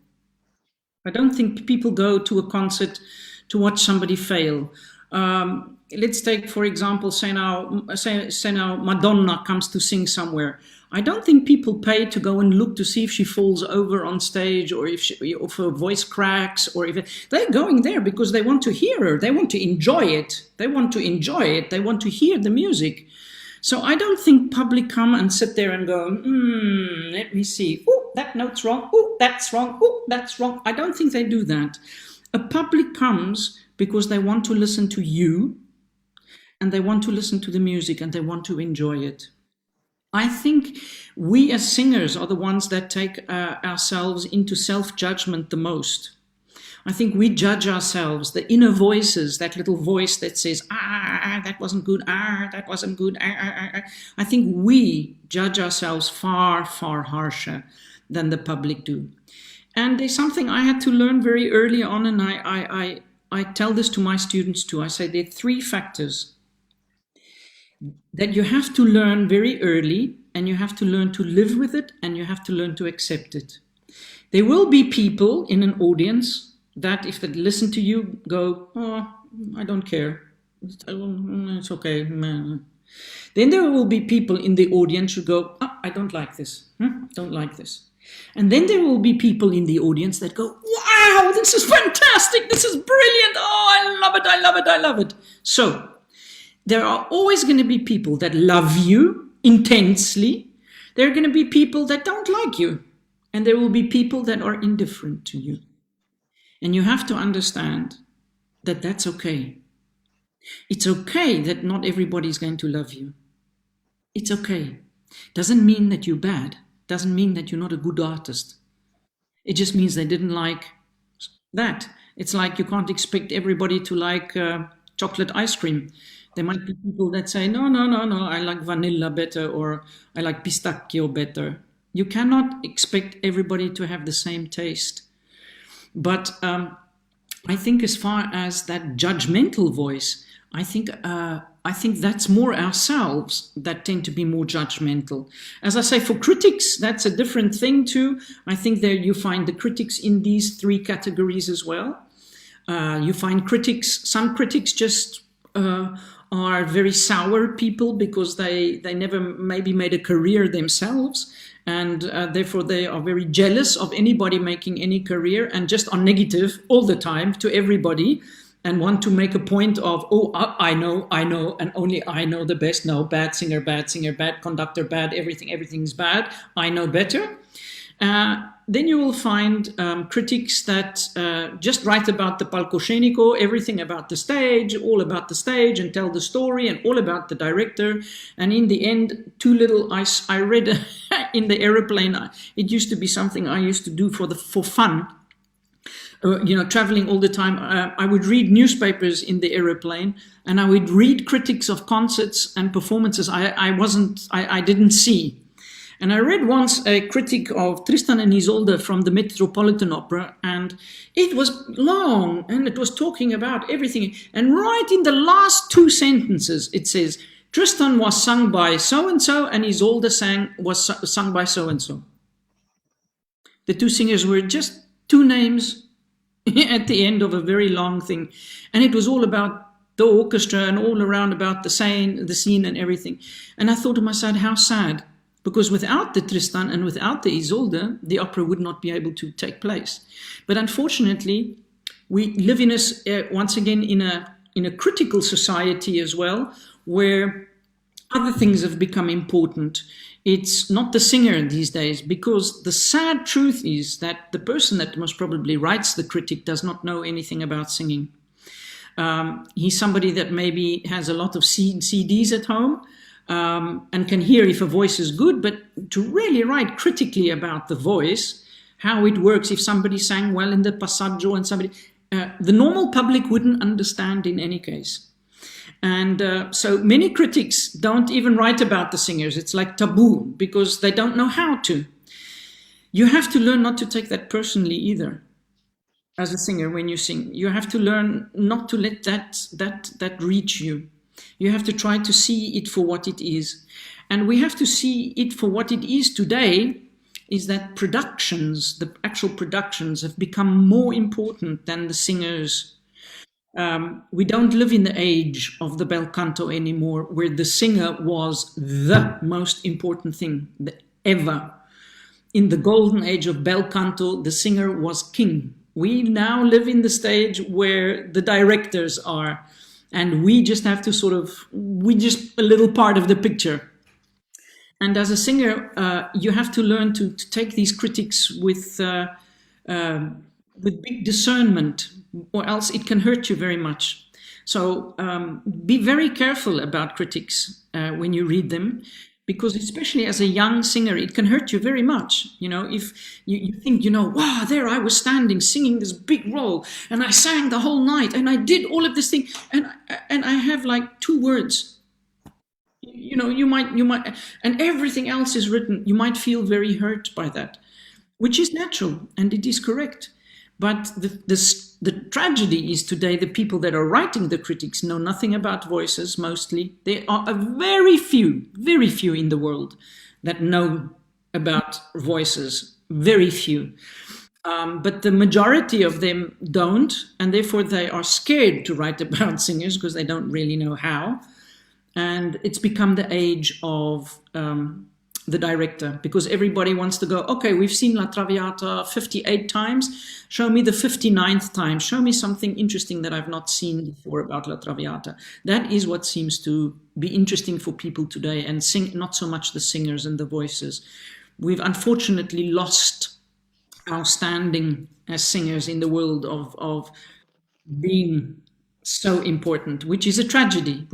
I don't think people go to a concert to watch somebody fail. Let's take, for example, say now Madonna comes to sing somewhere. I don't think people pay to go and look to see if she falls over on stage, or if her voice cracks, or if they're going there because they want to hear her. They want to enjoy it. They want to hear the music. So I don't think public come and sit there and go, let me see. Oh, that note's wrong. Oh, that's wrong. Oh, that's wrong. I don't think they do that. A public comes because they want to listen to you, and they want to listen to the music, and they want to enjoy it. I think we as singers are the ones that take ourselves into self-judgment the most. I think we judge ourselves, the inner voices, that little voice that says, that wasn't good, that wasn't good, I think we judge ourselves far, far harsher than the public do. And there's something I had to learn very early on, and I tell this to my students too. I say there are 3 factors that you have to learn very early, and you have to learn to live with it, and you have to learn to accept it. There will be people in an audience that if they listen to you go, oh, I don't care, it's okay. Then there will be people in the audience who go, oh, I don't like this, don't like this. And then there will be people in the audience that go, wow, this is fantastic, this is brilliant, oh, I love it, I love it, I love it. So there are always going to be people that love you intensely. There are going to be people that don't like you. And there will be people that are indifferent to you. And you have to understand that that's okay. It's okay that not everybody is going to love you. It's okay. Doesn't mean that you're bad. Doesn't mean that you're not a good artist. It just means they didn't like that. It's like you can't expect everybody to like chocolate ice cream. There might be people that say, no, I like vanilla better, or I like pistachio better. You cannot expect everybody to have the same taste. But I think as far as that judgmental voice, I think a I think that's more ourselves that tend to be more judgmental. As I say, for critics, that's a different thing too. I think there you find the critics in these three categories as well. You find critics, some critics just are very sour people because they never maybe made a career themselves, and therefore they are very jealous of anybody making any career and just are negative all the time to everybody and want to make a point of, oh, I know, and only I know the best. No, bad singer, bad conductor, bad everything's bad. I know better. Then you will find critics that just write about the palcoscenico, everything about the stage, all about the stage, and tell the story, and all about the director. And in the end, too little. I read in the aeroplane. It used to be something I used to do for fun. Traveling all the time. I would read newspapers in the aeroplane, and I would read critics of concerts and performances I didn't see. And I read once a critic of Tristan and Isolde from the Metropolitan Opera, and it was long, and it was talking about everything. And right in the last two sentences, it says, Tristan was sung by so-and-so, and Isolde was sung by so-and-so. The two singers were just two names at the end of a very long thing. And it was all about the orchestra and all around about the scene and everything. And I thought to myself, how sad. Because without the Tristan and without the Isolde, the opera would not be able to take place. But unfortunately, we live once again in a critical society as well, where other things have become important. It's not the singer these days, because the sad truth is that the person that most probably writes the critic does not know anything about singing. He's somebody that maybe has a lot of CDs at home, and can hear if a voice is good, but to really write critically about the voice, how it works, if somebody sang well in the passaggio and somebody, the normal public wouldn't understand in any case. And so many critics don't even write about the singers. It's like taboo because they don't know how to. You have to learn not to take that personally either. As a singer, when you sing, you have to learn not to let that reach you. You have to try to see it for what it is. And we have to see it for what it is today, is that productions, the actual productions, have become more important than the singers. We don't live in the age of the Belcanto anymore, where the singer was the most important thing ever. In the golden age of Belcanto, the singer was king. We now live in the stage where the directors are. And we just have to we're just a little part of the picture. And as a singer, you have to learn to take these critics with big discernment, or else it can hurt you very much. So be very careful about critics when you read them, because especially as a young singer, it can hurt you very much. If you think, wow, there I was standing singing this big role, and I sang the whole night, and I did all of this thing, and I have like 2 words. You might, and everything else is written. You might feel very hurt by that, which is natural, and it is correct. But the tragedy is today the people that are writing the critics know nothing about voices, mostly. There are very few in the world that know about voices, very few. But the majority of them don't, and therefore they are scared to write about singers because they don't really know how. And it's become the age of the director, because everybody wants to go, okay, we've seen La Traviata 58 times, show me the 59th time, show me something interesting that I've not seen before about La Traviata. That is what seems to be interesting for people today, and not so much the singers and the voices. We've unfortunately lost our standing as singers in the world of being so important, which is a tragedy.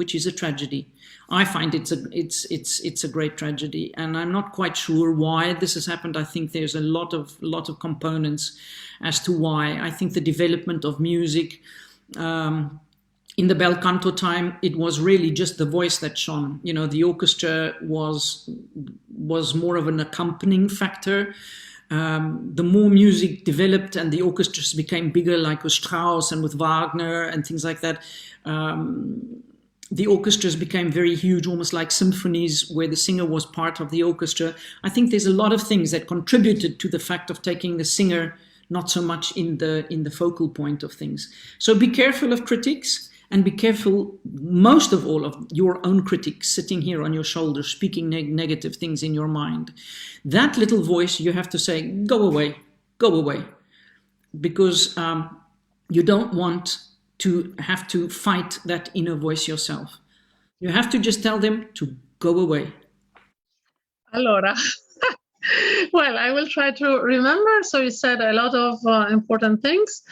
I find it's a great tragedy, and I'm not quite sure why this has happened. I think there's a lot of components as to why. I think the development of music in the Belcanto time, it was really just the voice that shone. The orchestra was more of an accompanying factor. The more music developed and the orchestras became bigger, like with Strauss and with Wagner and things like that, the orchestras became very huge, almost like symphonies where the singer was part of the orchestra. I think there's a lot of things that contributed to the fact of taking the singer not so much in the focal point of things. So be careful of critics, and be careful, most of all, of your own critics sitting here on your shoulder, speaking negative things in your mind. That little voice, you have to say, go away, because you don't want to have to fight that inner voice yourself. You have to just tell them to go away. Allora, well, I will try to remember. So you said a lot of important things.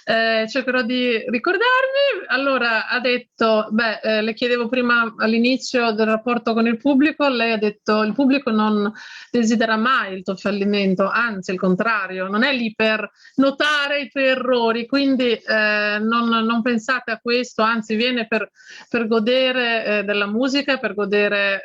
Cercherò di ricordarmi. Allora, ha detto, le chiedevo prima all'inizio del rapporto con il pubblico, lei ha detto il pubblico non desidera mai il tuo fallimento, anzi il contrario, non è lì per notare i tuoi errori, quindi non pensate a questo, anzi viene per godere della musica, per godere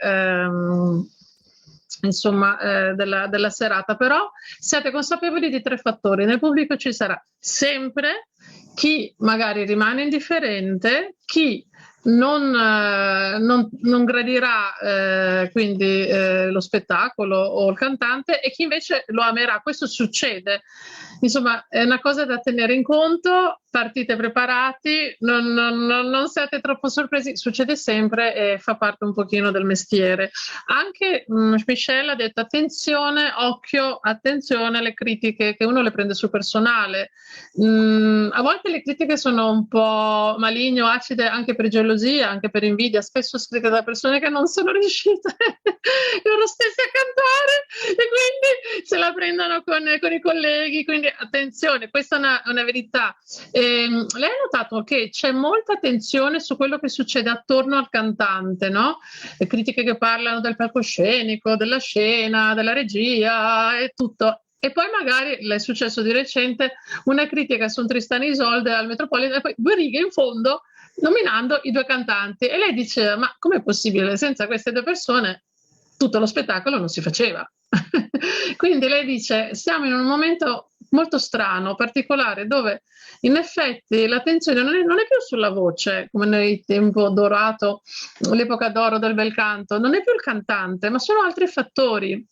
della serata. Però siate consapevoli di 3 fattori. Nel pubblico ci sarà sempre chi magari rimane indifferente, chi non gradirà quindi lo spettacolo o il cantante, e chi invece lo amerà. Questo succede, insomma, è una cosa da tenere in conto. Partite preparati, non siate troppo sorpresi, succede sempre e fa parte un pochino del mestiere. Anche Michelle ha detto attenzione, occhio, attenzione alle critiche, che uno le prende sul personale. A volte le critiche sono un po' maligne o acide, anche per gelosia, anche per invidia, spesso scritte da persone che non sono riuscite loro stesse a cantare e quindi se la prendono con i colleghi, quindi attenzione, questa è una verità. Lei ha notato che c'è molta attenzione su quello che succede attorno al cantante, no? Le critiche che parlano del palcoscenico, della scena, della regia e tutto. E poi magari le è successo di recente una critica su un Tristan e Isolde al Metropolitan e poi 2 righe in fondo nominando i 2 cantanti, e lei dice ma com'è possibile, senza queste 2 persone tutto lo spettacolo non si faceva. Quindi lei dice siamo in un momento molto strano, particolare, dove in effetti l'attenzione non è più sulla voce, come nel tempo dorato, l'epoca d'oro del Belcanto, non è più il cantante, ma sono altri fattori.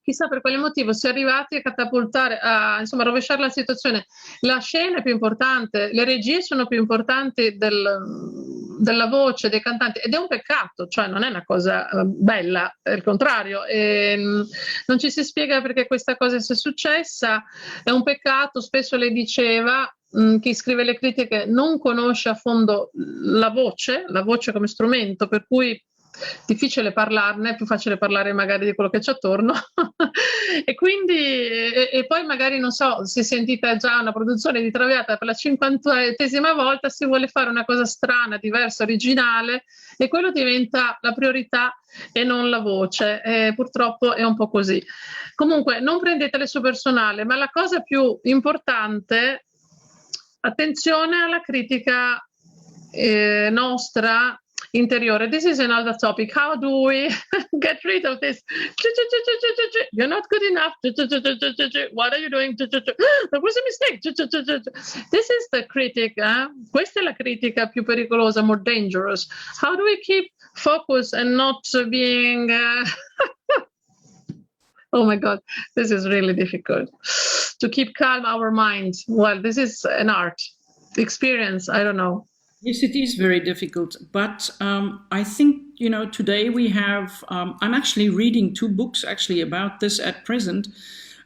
Chissà per quale motivo si è arrivati a catapultare, a rovesciare la situazione. La scena è più importante, le regie sono più importanti della voce, dei cantanti, ed è un peccato, cioè non è una cosa bella, è il contrario. Non ci si spiega perché questa cosa sia successa, è un peccato. Spesso lei diceva, chi scrive le critiche non conosce a fondo la voce come strumento, per cui difficile parlarne, è più facile parlare magari di quello che c'è attorno e quindi e poi magari non so, si è sentita già una produzione di Traviata per la 50ª volta, si vuole fare una cosa strana, diversa, originale, e quello diventa la priorità e non la voce. Purtroppo è un po' così. Comunque non prendetele su personale, ma la cosa più importante, attenzione alla critica nostra interiore. This is another topic. How do we get rid of this? You're not good enough. What are you doing? That was a mistake. This is the critic. Questa è la critica più pericolosa, more dangerous. How do we keep focus and not being... Oh my God, this is really difficult. To keep calm our minds. Well, this is an art. Experience, I don't know. Yes, it is very difficult, but I think, today we have, I'm actually reading 2 books actually about this at present,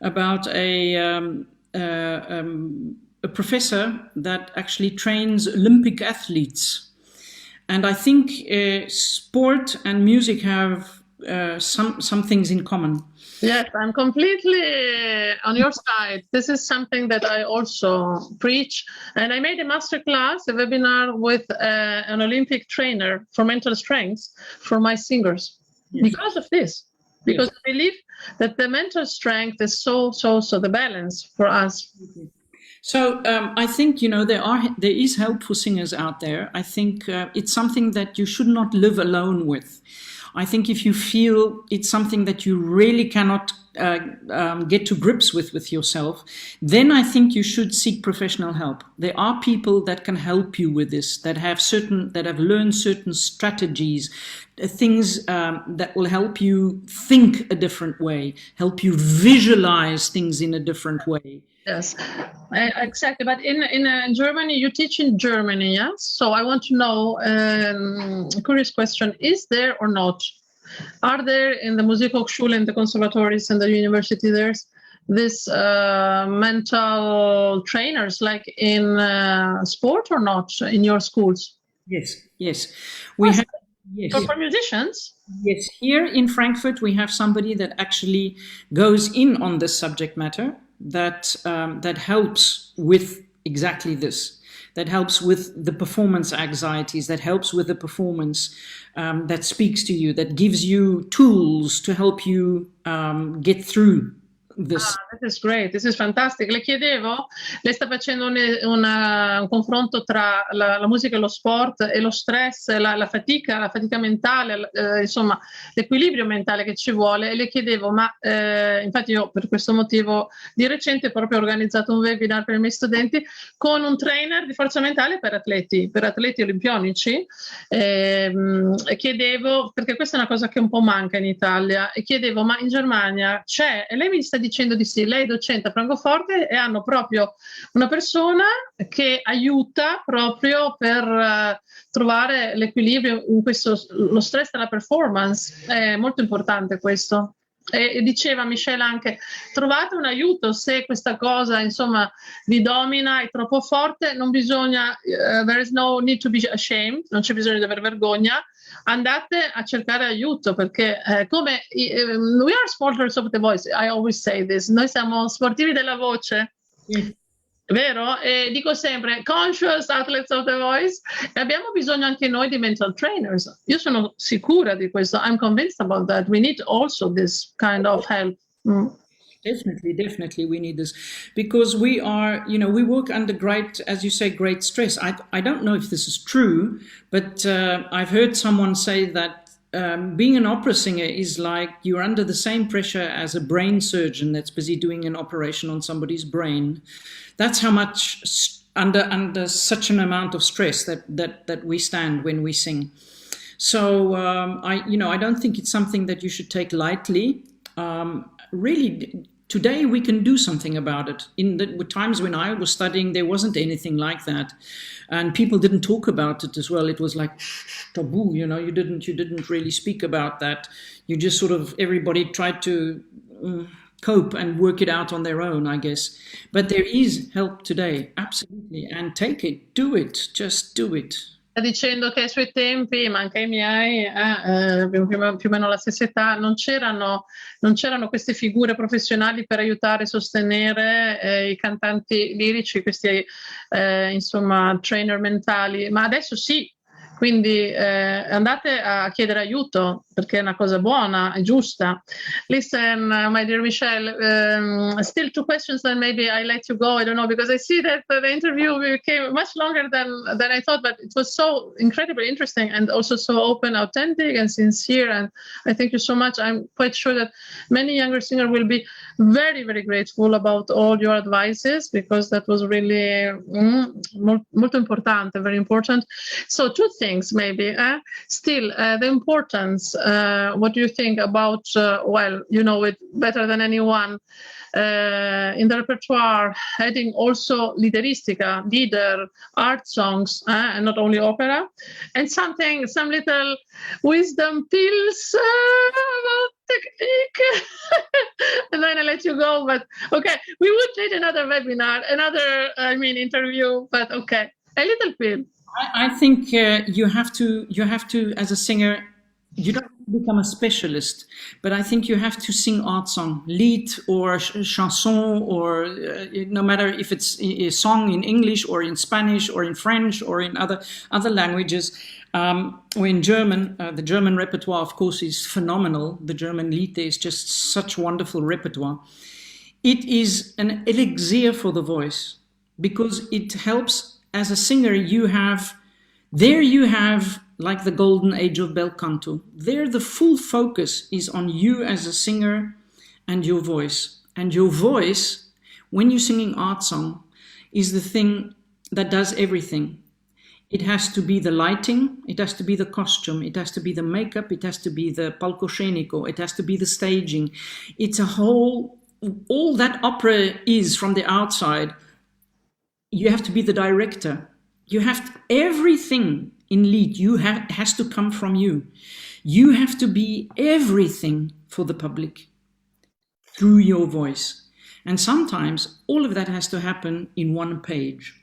about a professor that actually trains Olympic athletes. And I think sport and music have some things in common. Yes, I'm completely on your side. This is something that I also preach. And I made a masterclass, a webinar with an Olympic trainer for mental strength for my singers. Yes. Because of this. Because yes. I believe that the mental strength is so the balance for us. So I think, there is help for singers out there. I think it's something that you should not live alone with. I think if you feel it's something that you really cannot get to grips with yourself, then I think you should seek professional help. There are people that can help you with this, that have learned certain strategies, things that will help you think a different way, help you visualize things in a different way. Yes, exactly. But in Germany, you teach in Germany, yes? So I want to know, curious question, is there or not? Are there in the Musikhochschule, in the conservatories and the university, there's this mental trainers like in sport or not in your schools? Yes. We have. Yes. For musicians? Yes, here in Frankfurt, we have somebody that actually goes in on this subject matter, that helps with exactly this, that helps with the performance anxieties, that helps with the performance, that speaks to you, that gives you tools to help you get through this. This is great, this is fantastic. Le chiedevo, lei sta facendo un confronto tra la musica e lo sport e lo stress, la fatica mentale, insomma l'equilibrio mentale che ci vuole, e le chiedevo, ma infatti io per questo motivo di recente proprio ho organizzato un webinar per i miei studenti con un trainer di forza mentale per atleti olimpionici, e chiedevo, perché questa è una cosa che un po' manca in Italia, e chiedevo, ma in Germania c'è? E lei mi sta dicendo di sì, lei è docente a Francoforte e hanno proprio una persona che aiuta proprio per trovare l'equilibrio in questo, lo stress della performance. È molto importante questo. E diceva Michelle anche, trovate un aiuto se questa cosa insomma vi domina, è troppo forte, non bisogna, there is no need to be ashamed, non c'è bisogno di aver vergogna, andate a cercare aiuto, perché come we are sporters of the voice, I always say this, noi siamo sportivi della voce, vero? E dico sempre conscious athletes of the voice, e abbiamo bisogno anche noi di mental trainers. Io sono sicura di questo, I'm convinced about that. We need also this kind of help. Definitely we need this, because we are, we work under great, as you say, great stress. I don't know if this is true, but I've heard someone say that being an opera singer is like you're under the same pressure as a brain surgeon that's busy doing an operation on somebody's brain. That's how much under such an amount of stress that we stand when we sing. So I don't think it's something that you should take lightly. Really, today we can do something about it. In the times when I was studying, there wasn't anything like that, and people didn't talk about it as well. It was like taboo, you didn't really speak about that. You just sort of, everybody tried to cope and work it out on their own, I guess. But there is help today, absolutely, and take it, do it, just do it. Dicendo che ai suoi tempi, ma anche ai miei, più o meno alla stessa età, non c'erano queste figure professionali per aiutare e sostenere i cantanti lirici, questi insomma trainer mentali, ma adesso sì. Quindi andate a chiedere aiuto, perché è una cosa buona, è giusta. Listen, my dear Michelle, still two questions, then maybe I let you go. I don't know, because I see that the interview became much longer than I thought, but it was so incredibly interesting and also so open, authentic and sincere. And I thank you so much. I'm quite sure that many younger singers will be very, very grateful about all your advices, because that was really molto importante, very important. So two things maybe. Still, the importance, what do you think about, well, you know it better than anyone, in the repertoire, adding also lideristica, leader, art songs, and not only opera, and some little wisdom pills about technique, and then I let you go. But okay, we would need another webinar, interview, but okay, a little pill. I think you have to, as a singer, you don't become a specialist, but I think you have to sing art song, lied or chanson, or no matter if it's a song in English or in Spanish or in French or in other languages, or in German. The German repertoire, of course, is phenomenal. The German lied is just such wonderful repertoire. It is an elixir for the voice, because it helps. As a singer, you have like the golden age of Belcanto. There the full focus is on you as a singer and your voice. And your voice, when you're singing art song, is the thing that does everything. It has to be the lighting, it has to be the costume, it has to be the makeup, it has to be the palcoscenico, it has to be the staging. It's a whole, all that opera is from the outside. You have to be the director. You have to, everything in lead has to come from you. You have to be everything for the public through your voice. And sometimes all of that has to happen in one page.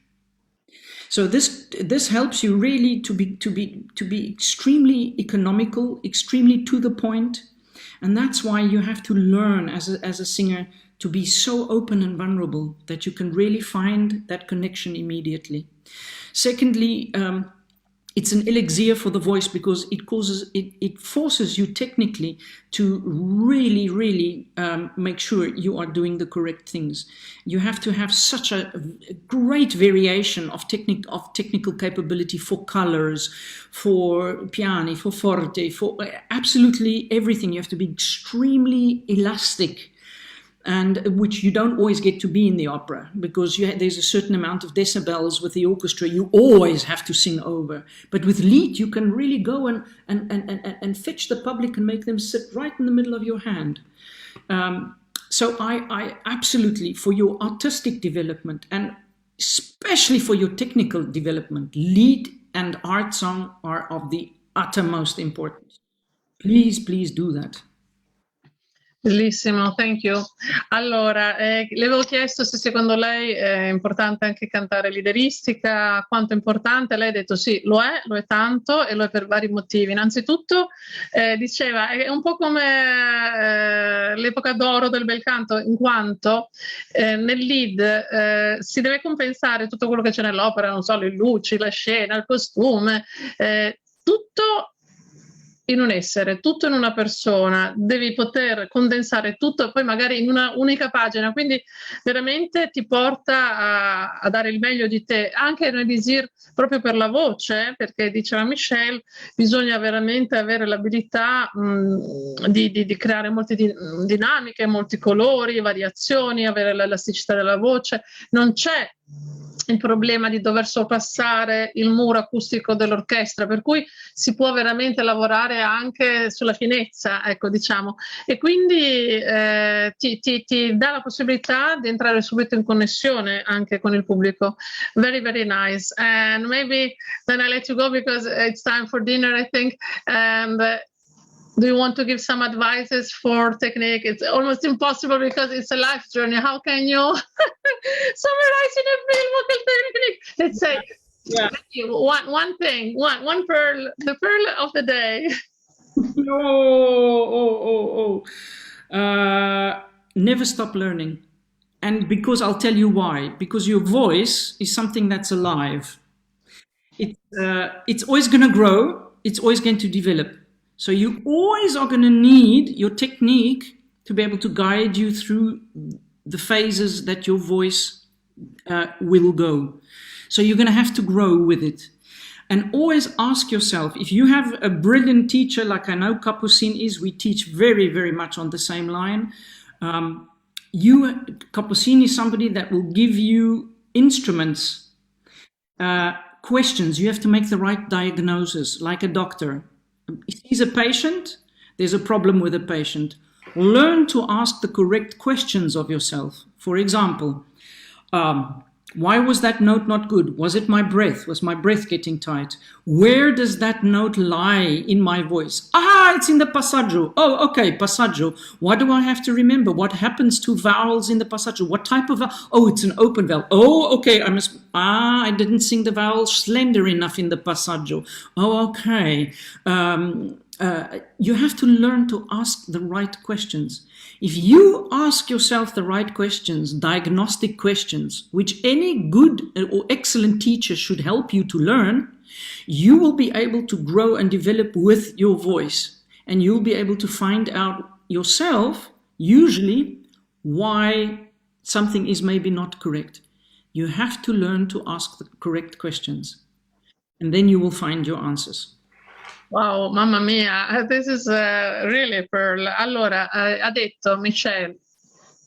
So this helps you really to be extremely economical, extremely to the point, and that's why you have to learn as a singer to be so open and vulnerable that you can really find that connection immediately. Secondly, it's an elixir for the voice because it forces you technically to really make sure you are doing the correct things. You have to have such a great variation of technical capability for colors, for piani, for forte, for absolutely everything. You have to be extremely elastic, and which you don't always get to be in the opera because there's a certain amount of decibels with the orchestra you always have to sing over. But with lead, you can really go and fetch the public and make them sit right in the middle of your hand. So I absolutely, for your artistic development and especially for your technical development, lead and art song are of the uttermost importance. Please do that. Bellissimo, thank you. Allora, le avevo chiesto se secondo lei è importante anche cantare lideristica, quanto è importante. Lei ha detto sì, lo è tanto e lo è per vari motivi. Innanzitutto diceva, è un po' come l'epoca d'oro del Belcanto, in quanto nel lead si deve compensare tutto quello che c'è nell'opera, non so, le luci, la scena, il costume, tutto in un essere, tutto in una persona, devi poter condensare tutto poi magari in una unica pagina, quindi veramente ti porta a dare il meglio di te, anche nel disir proprio per la voce, perché diceva Michelle, bisogna veramente avere l'abilità di creare molte dinamiche, molti colori, variazioni, avere l'elasticità della voce, non c'è il problema di dover sorpassare il muro acustico dell'orchestra, per cui si può veramente lavorare anche sulla finezza, ecco, diciamo, e quindi ti dà la possibilità di entrare subito in connessione anche con il pubblico. Very, very nice. And maybe then I let you go because it's time for dinner, I think. And do you want to give some advices for technique? It's almost impossible because it's a life journey. How can you summarize in a film vocal technique? Let's say, one thing, one pearl, the pearl of the day. Never stop learning. And because I'll tell you why. Because your voice is something that's alive. It's always going to grow. It's always going to develop. So you always are going to need your technique to be able to guide you through the phases that your voice will go. So you're going to have to grow with it. And always ask yourself, if you have a brilliant teacher, like I know Capucine is, we teach very, very much on the same line. Capucine is somebody that will give you instruments, questions. You have to make the right diagnosis, like a doctor. If he's a patient, there's a problem with a patient. Learn to ask the correct questions of yourself. For example, why was that note not good? Was it my breath? Was my breath getting tight? Where does that note lie in my voice? It's in the passaggio. Oh, okay, passaggio. What do I have to remember? What happens to vowels in the passaggio? What type of vowel? Oh, it's an open vowel. Oh, okay, I didn't sing the vowel slender enough in the passaggio. Oh, okay. You have to learn to ask the right questions. If you ask yourself the right questions, diagnostic questions, which any good or excellent teacher should help you to learn, you will be able to grow and develop with your voice. And you'll be able to find out yourself, usually, why something is maybe not correct. You have to learn to ask the correct questions. And then you will find your answers. Wow, mamma mia, this is really Pearl. Allora, ha detto Michelle,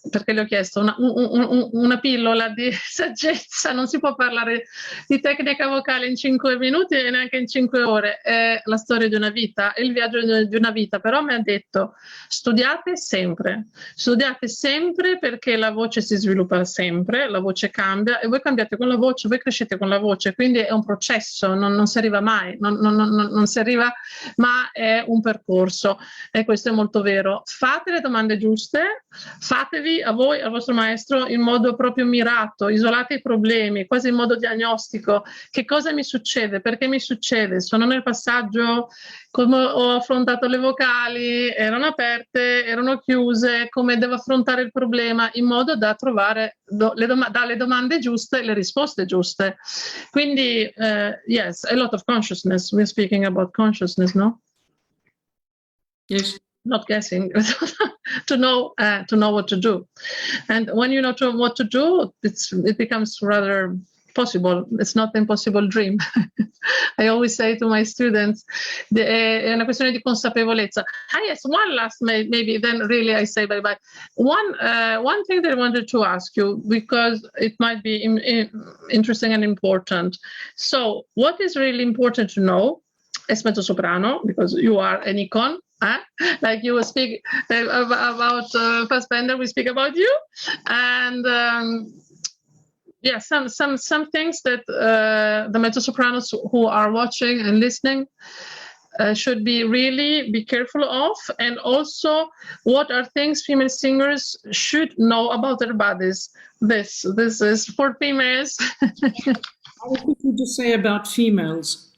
perché le ho chiesto una pillola di saggezza, non si può parlare di tecnica vocale in 5 minuti e neanche in 5 ore, è la storia di una vita, è il viaggio di una vita, però mi ha detto studiate sempre perché la voce si sviluppa sempre, la voce cambia e voi cambiate con la voce, voi crescete con la voce, quindi è un processo, non si arriva mai, non si arriva, ma è un percorso e questo è molto vero. Fate le domande giuste, fatevi a voi, al vostro maestro, in modo proprio mirato, isolate i problemi, quasi in modo diagnostico. Che cosa mi succede? Perché mi succede? Sono nel passaggio, come ho affrontato le vocali, erano aperte, erano chiuse, come devo affrontare il problema, in modo da trovare dalle domande giuste le risposte giuste. Quindi, yes, a lot of consciousness. We're speaking about consciousness, no? Yes. Not guessing, to know what to do, and when you know what to do, it becomes rather possible. It's not an impossible dream. I always say to my students, è una questione di consapevolezza. Yes, one last maybe, then really I say bye bye. One thing that I wanted to ask you, because it might be interesting and important. So, what is really important to know as mezzo-soprano, because you are an icon, like you speak about Fassbender, we speak about you, and yeah, some things that the mezzo-sopranos who are watching and listening should be careful of, and also what are things female singers should know about their bodies. This is for females. I think you just say about females.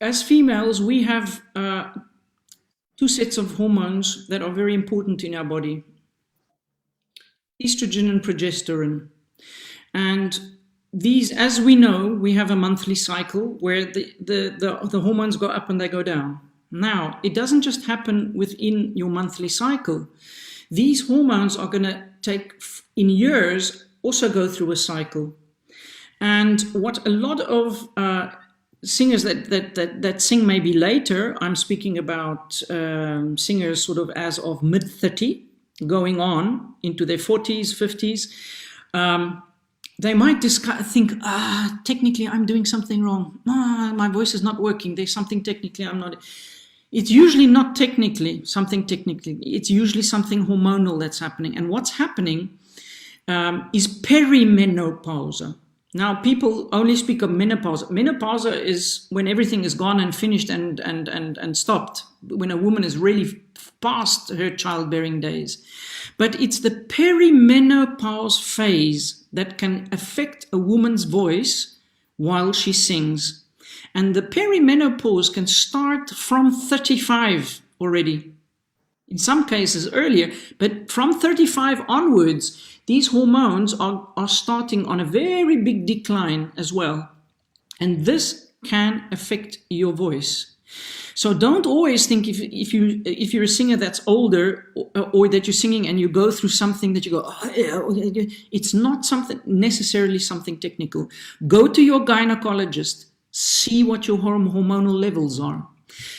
As females, we have two sets of hormones that are very important in our body: estrogen and progesterone. And these, as we know, we have a monthly cycle where the hormones go up and they go down. Now, it doesn't just happen within your monthly cycle. These hormones are going to take, in years, also go through a cycle. And what a lot of singers that sing maybe later, I'm speaking about singers sort of as of mid-30, going on into their 40s, 50s, they might think, technically I'm doing something wrong. My voice is not working. There's something technically I'm not. It's usually not technically something technically. It's usually something hormonal that's happening. And what's happening is perimenopause. Now, people only speak of menopause. Menopause is when everything is gone and finished and stopped, when a woman is really past her childbearing days. But it's the perimenopause phase that can affect a woman's voice while she sings. And the perimenopause can start from 35 already. In some cases earlier, but from 35 onwards, these hormones are starting on a very big decline as well. And this can affect your voice. So don't always think if you're a singer that's older or that you're singing and you go through something that you go, it's not necessarily something technical. Go to your gynecologist, see what your hormonal levels are.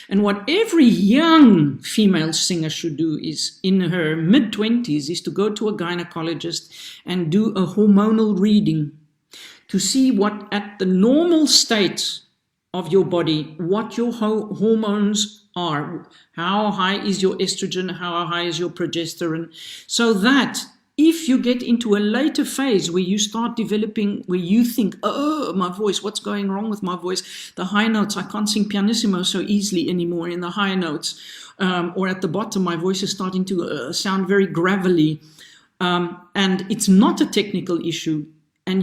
And what every young female singer should do is, in her mid-20s, is to go to a gynecologist and do a hormonal reading to see what at the normal state of your body, what your hormones are, how high is your estrogen, how high is your progesterone, so that if you get into a later phase where you start developing, where you think, oh, my voice, what's going wrong with my voice? The high notes, I can't sing pianissimo so easily anymore in the high notes. Or at the bottom, my voice is starting to sound very gravelly. And it's not a technical issue. And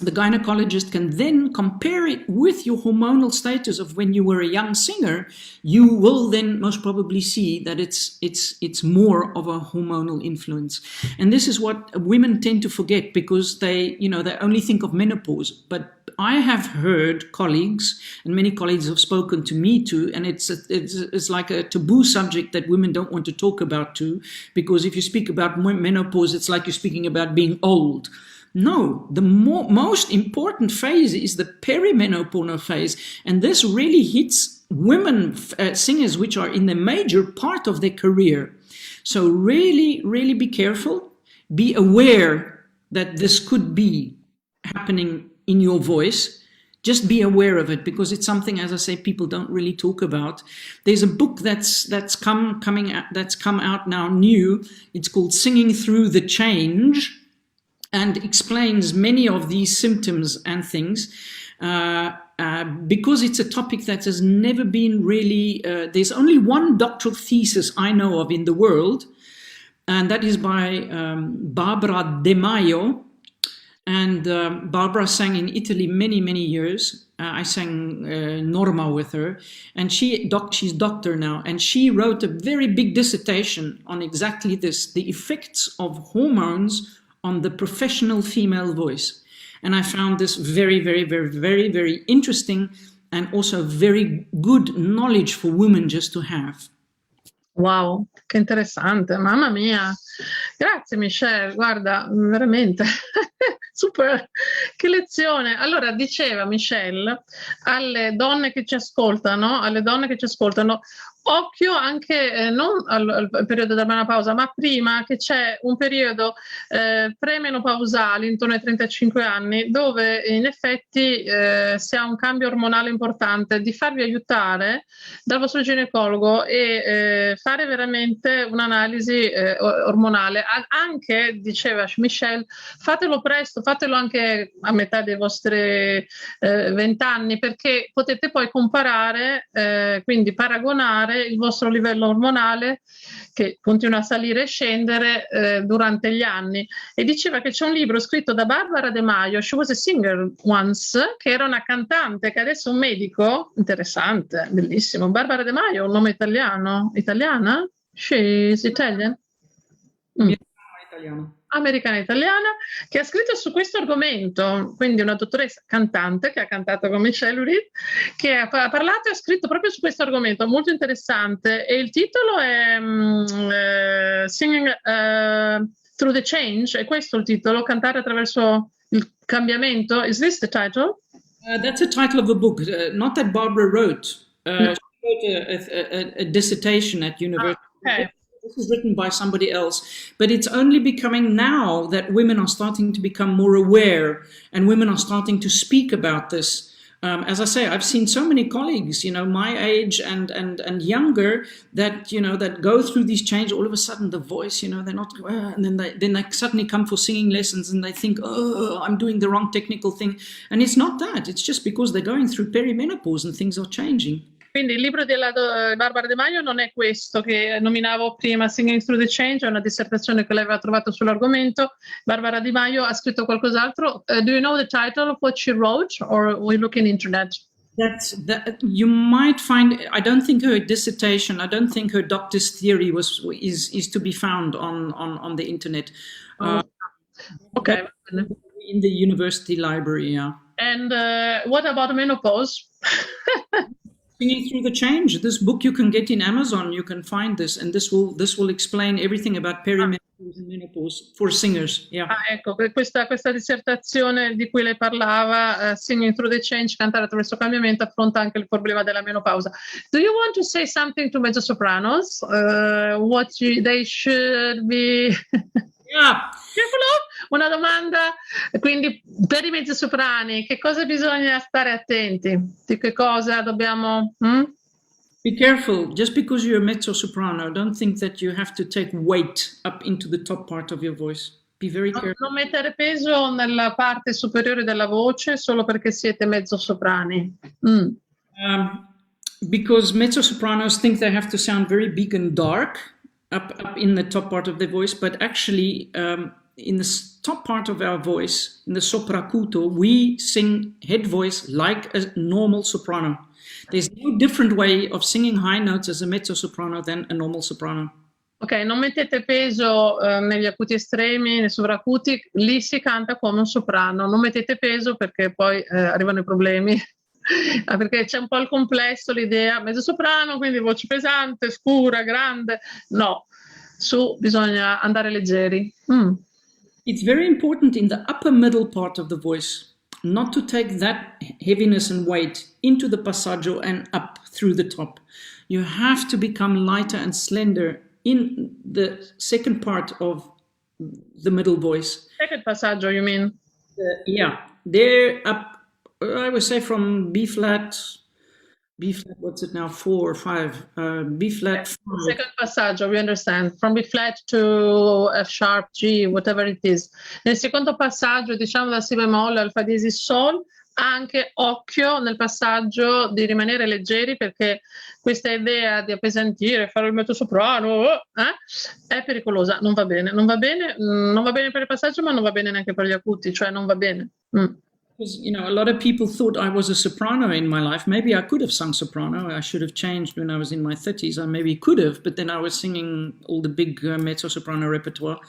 the gynecologist can then compare it with your hormonal status of when you were a young singer. You will then most probably see that it's more of a hormonal influence. And this is what women tend to forget, because they only think of menopause. But I have heard colleagues, and many colleagues have spoken to me too, and it's like a taboo subject that women don't want to talk about too, because if you speak about menopause, it's like you're speaking about being old. No, the most important phase is the perimenopause phase, and this really hits women singers which are in the major part of their career. So really, really be careful. Be aware that this could be happening in your voice. Just be aware of it, because it's something, as I say, people don't really talk about. There's a book that's come out now new. It's called Singing Through the Change, and explains many of these symptoms and things, because it's a topic that has never been really, there's only one doctoral thesis I know of in the world, and that is by Barbara De Maio. And Barbara sang in Italy many, many years. I sang Norma with her, and she's doctor now, and she wrote a very big dissertation on exactly this, the effects of hormones on the professional female voice. And I found this very, very, very, very, very interesting, and also very good knowledge for women just to have. Wow, che interessante, mamma mia. Grazie Michelle, guarda, veramente super, che lezione. Allora, diceva Michelle alle donne che ci ascoltano, occhio anche non al periodo della menopausa, ma prima, che c'è un periodo premenopausale intorno ai 35 anni, dove in effetti si ha un cambio ormonale importante, di farvi aiutare dal vostro ginecologo e fare veramente un'analisi ormonale. Anche, diceva Michelle, fatelo presto, fatelo anche a metà dei vostri 20 anni, perché potete poi comparare, quindi paragonare il vostro livello ormonale, che continua a salire e scendere durante gli anni. E diceva che c'è un libro scritto da Barbara De Maio, She Was a Singer Once, che era una cantante, che adesso è un medico. Interessante, bellissimo. Barbara De Maio, un nome italiano? Italiana? She's Italian? Italiano. Americana italiana, che ha scritto su questo argomento, quindi una dottoressa cantante che ha cantato con Michelle Breedt, che ha parlato e ha scritto proprio su questo argomento, molto interessante, e il titolo è Singing Through the Change, è questo il titolo, cantare attraverso il cambiamento. Is this the title? That's the title of a book, not that Barbara wrote. No. She wrote a dissertation at university. Okay. This is written by somebody else, but it's only becoming now that women are starting to become more aware, and women are starting to speak about this. As I say, I've seen so many colleagues, my age and younger, that that go through these changes. All of a sudden, the voice, they're not, and then they suddenly come for singing lessons, and they think, oh, I'm doing the wrong technical thing, and it's not that. It's just because they're going through perimenopause and things are changing. Quindi il libro della Barbara De Maio non è questo che nominavo prima, Singing Through the Change, è una dissertazione che lei aveva trovato sull'argomento. Barbara Di Maio ha scritto qualcos'altto. Do you know the title of what she wrote, or we look in internet? You might find. I don't think her dissertation, I don't think her doctor's theory is to be found on the internet. Okay. In the university library, yeah. And what about menopause? Singing Through the Change. This book you can get in Amazon. You can find this, and this will explain everything about perimenopause and menopause for singers. Yeah. Ecco, questa dissertazione di cui lei parlava, Singing Through the Change, cantare attraverso il cambiamento, affronta anche il problema della menopausa. Do you want to say something to mezzosopranos? What they should be? Yeah. Una domanda, quindi per i mezzosoprani, che cosa bisogna stare attenti? Di che cosa dobbiamo... Be careful. Just because you're a mezzo-soprano, don't think that you have to take weight up into the top part of your voice. Be very careful. Non mettere peso nella parte superiore della voce solo perché siete mezzosoprani. Because mezzo-sopranos think they have to sound very big and dark up in the top part of their voice, but actually in the top part of our voice, in the sopracuto, we sing head voice like a normal soprano. There's no different way of singing high notes as a mezzo-soprano than a normal soprano. Ok, non mettete peso negli acuti estremi, nei sovracuti, lì si canta come un soprano. Non mettete peso perché poi arrivano i problemi. Perché c'è un po' il complesso, l'idea mezzo-soprano, quindi voce pesante, scura, grande. No, bisogna andare leggeri. It's very important in the upper middle part of the voice not to take that heaviness and weight into the passaggio and up through the top. You have to become lighter and slender in the second part of the middle voice. Second passaggio, you mean? Yeah, they're up, I would say from B flat, what's it now, 4 or 5, B flat 5. Second passaggio, we understand, from B flat to F sharp, G, whatever it is. Nel secondo passaggio, diciamo da Si bemolle al Fa diesis Sol, anche occhio nel passaggio di rimanere leggeri, perché questa idea di appesantire, fare il mezzosoprano, è pericolosa, non va bene, non va bene, non va bene per il passaggio, ma non va bene neanche per gli acuti, cioè non va bene. Because, you know, a lot of people thought I was a soprano in my life. Maybe I could have sung soprano. I should have changed when I was in my 30s. I maybe could have, but then I was singing all the big mezzo-soprano repertoire.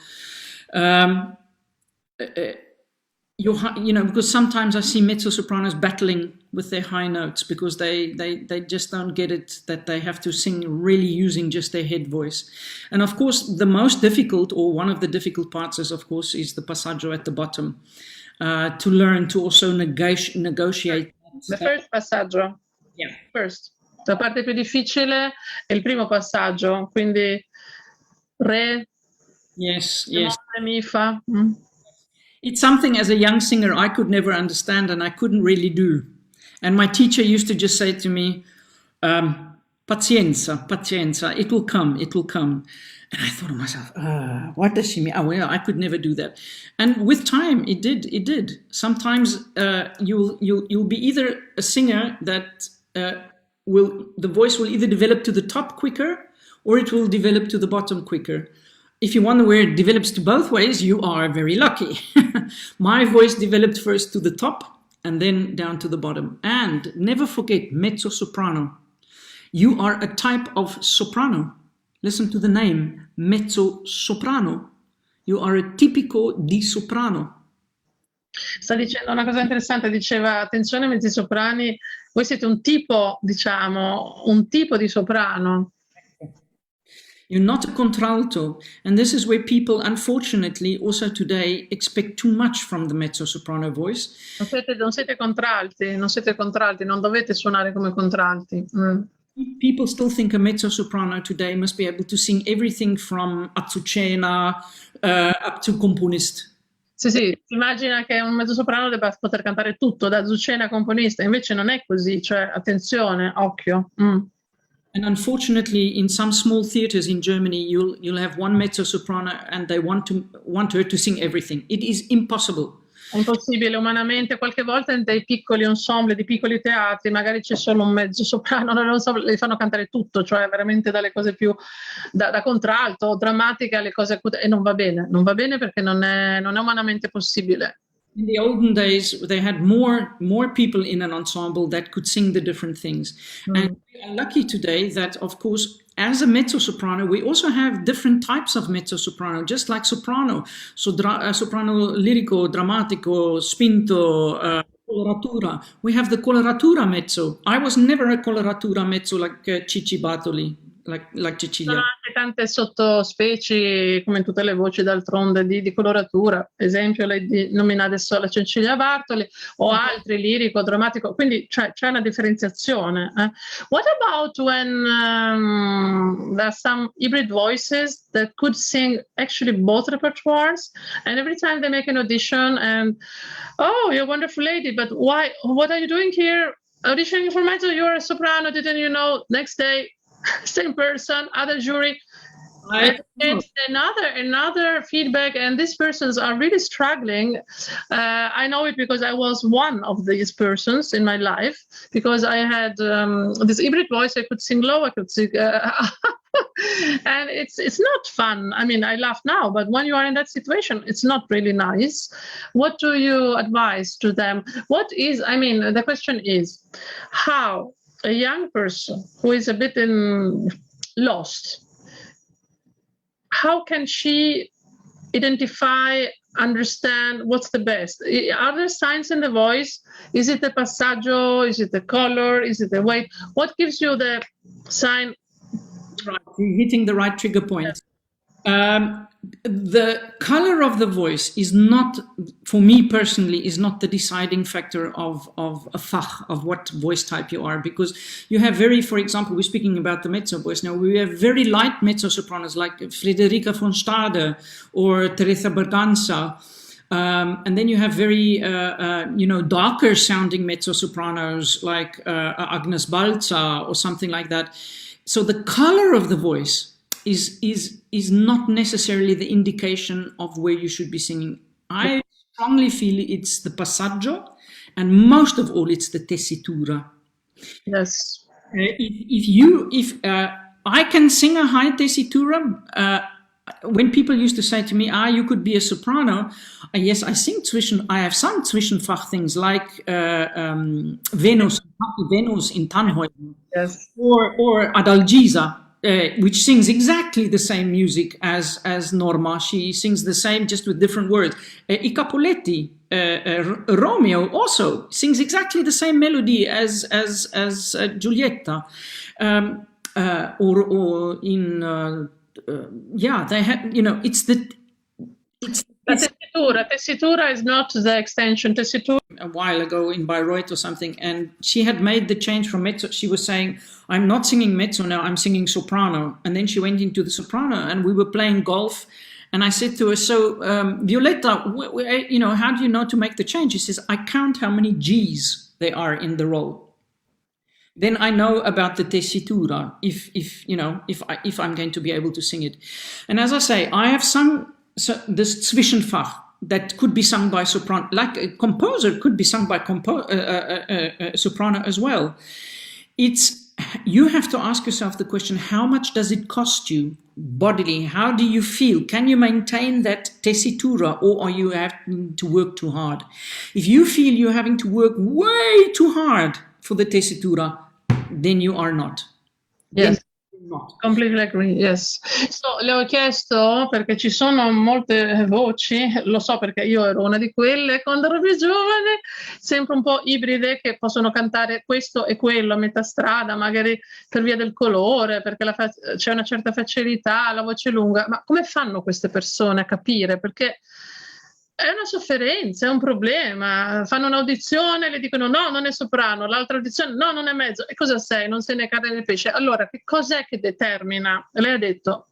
You know, because sometimes I see mezzo-sopranos battling with their high notes because they just don't get it, that they have to sing really using just their head voice. And of course, the most difficult, or one of the difficult parts is, of course, is the passaggio at the bottom. To learn to also negotiate. The first passaggio. Yeah. First. La parte più difficile è il primo passaggio, quindi Re, Yes. Mi, Fa. It's something as a young singer I could never understand and I couldn't really do. And my teacher used to just say to me, pazienza, pazienza, it will come, it will come. And I thought to myself, what does she mean? Oh, well, I could never do that. And with time, it did. Sometimes you'll be either a singer that the voice will either develop to the top quicker or it will develop to the bottom quicker. If you wonder where it develops to both ways, you are very lucky. My voice developed first to the top and then down to the bottom. And never forget, mezzo-soprano. You are a type of soprano. Listen to the name, mezzo-soprano. You are a tipico di soprano. Sta dicendo una cosa interessante, diceva, attenzione mezzosoprani, voi siete un tipo, diciamo, un tipo di soprano. You're not a contralto, and this is where people, unfortunately, also today, expect too much from the mezzo-soprano voice. Non siete contralti, non dovete suonare come contralti. People still think a mezzo-soprano today must be able to sing everything from Azucena up to componist. Sì, immagina che un mezzosoprano debba poter cantare tutto, da Azucena a componista, invece non è così, cioè attenzione, occhio. And unfortunately, in some small theaters in Germany, you'll have one mezzo-soprano and they want her to sing everything. It is impossible. È impossibile umanamente, qualche volta in dei piccoli ensemble, di piccoli teatri, magari c'è solo un mezzo soprano, non so, le fanno cantare tutto, cioè veramente dalle cose più da contralto, drammatica alle cose acute, e non va bene perché non è umanamente possibile. In the olden days, they had more people in an ensemble that could sing the different things. And we are lucky today that, of course, as a mezzo-soprano, we also have different types of mezzo-soprano, just like soprano. So soprano lirico, drammatico, spinto, coloratura. We have the coloratura mezzo. I was never a coloratura mezzo like Cicci Bartoli. Like Cecilia. Sono anche tante sottospecie, come tutte le voci d'altronde, di coloratura. Esempio, lei nomina adesso la Cecilia Bartoli o altri, lirico, drammatico, quindi c'è una differenziazione. What about when there are some hybrid voices that could sing actually both repertoires, and every time they make an audition and, oh, you're a wonderful lady, but why? What are you doing here? Auditioning for mezzo, you're a soprano, didn't you know? Next day, same person, other jury. It's another feedback, and these persons are really struggling. I know it because I was one of these persons in my life, because I had this hybrid voice. I could sing low, I could sing and it's not fun. I mean, I laugh now, but when you are in that situation, it's not really nice. What do you advise to them? The question is, how a young person who is a bit lost, how can she identify, understand what's the best? Are there signs in the voice? Is it the passaggio? Is it the color? Is it the weight? What gives you the sign? Right, you're hitting the right trigger point. The color of the voice is not, for me personally, is not the deciding factor of a fach, of what voice type you are, because you have for example, we're speaking about the mezzo voice now, we have very light mezzo-sopranos like Frederica von Stade or Teresa Berganza, and then you have very, darker sounding mezzo-sopranos like Agnes Balza or something like that. So the color of the voice is not necessarily the indication of where you should be singing. I strongly feel it's the passaggio, and most of all, it's the tessitura. Yes. If I can sing a high tessitura, when people used to say to me, you could be a soprano. Yes, I have sung Zwischenfach things like Venus in Tannhäuser, yes, or Adalgisa, which sings exactly the same music as Norma. She sings the same, just with different words. I Capuletti, Romeo also sings exactly the same melody as Giulietta, or in they have, it's the tessitura is not the extension. Tessitura a while ago in Bayreuth or something, and she had made the change from mezzo. She was saying, I'm not singing mezzo now, I'm singing soprano. And then she went into the soprano, and we were playing golf. And I said to her, so Violetta, how do you know to make the change? She says, I count how many G's there are in the roll. Then I know about the tessitura, if I'm going to be able to sing it. And as I say, I have sung this Zwischenfach that could be sung by soprano, like a composer could be sung by soprano as well. You have to ask yourself the question, how much does it cost you bodily? How do you feel? Can you maintain that tessitura, or are you having to work too hard? If you feel you're having to work way too hard for the tessitura, then you are not. Yes. Completely agree, yes. So, le ho chiesto, perché ci sono molte voci, lo so perché io ero una di quelle quando ero più giovane, sempre un po' ibride, che possono cantare questo e quello a metà strada, magari per via del colore, perché c'è una certa facilità, la voce lunga. Ma come fanno queste persone a capire? Perché è una sofferenza, è un problema. Fanno un'audizione, le dicono no, non è soprano, l'altra audizione no, non è mezzo. E cosa sei? Non sei né carne né pesce. Allora, che cos'è che determina? Lei ha detto,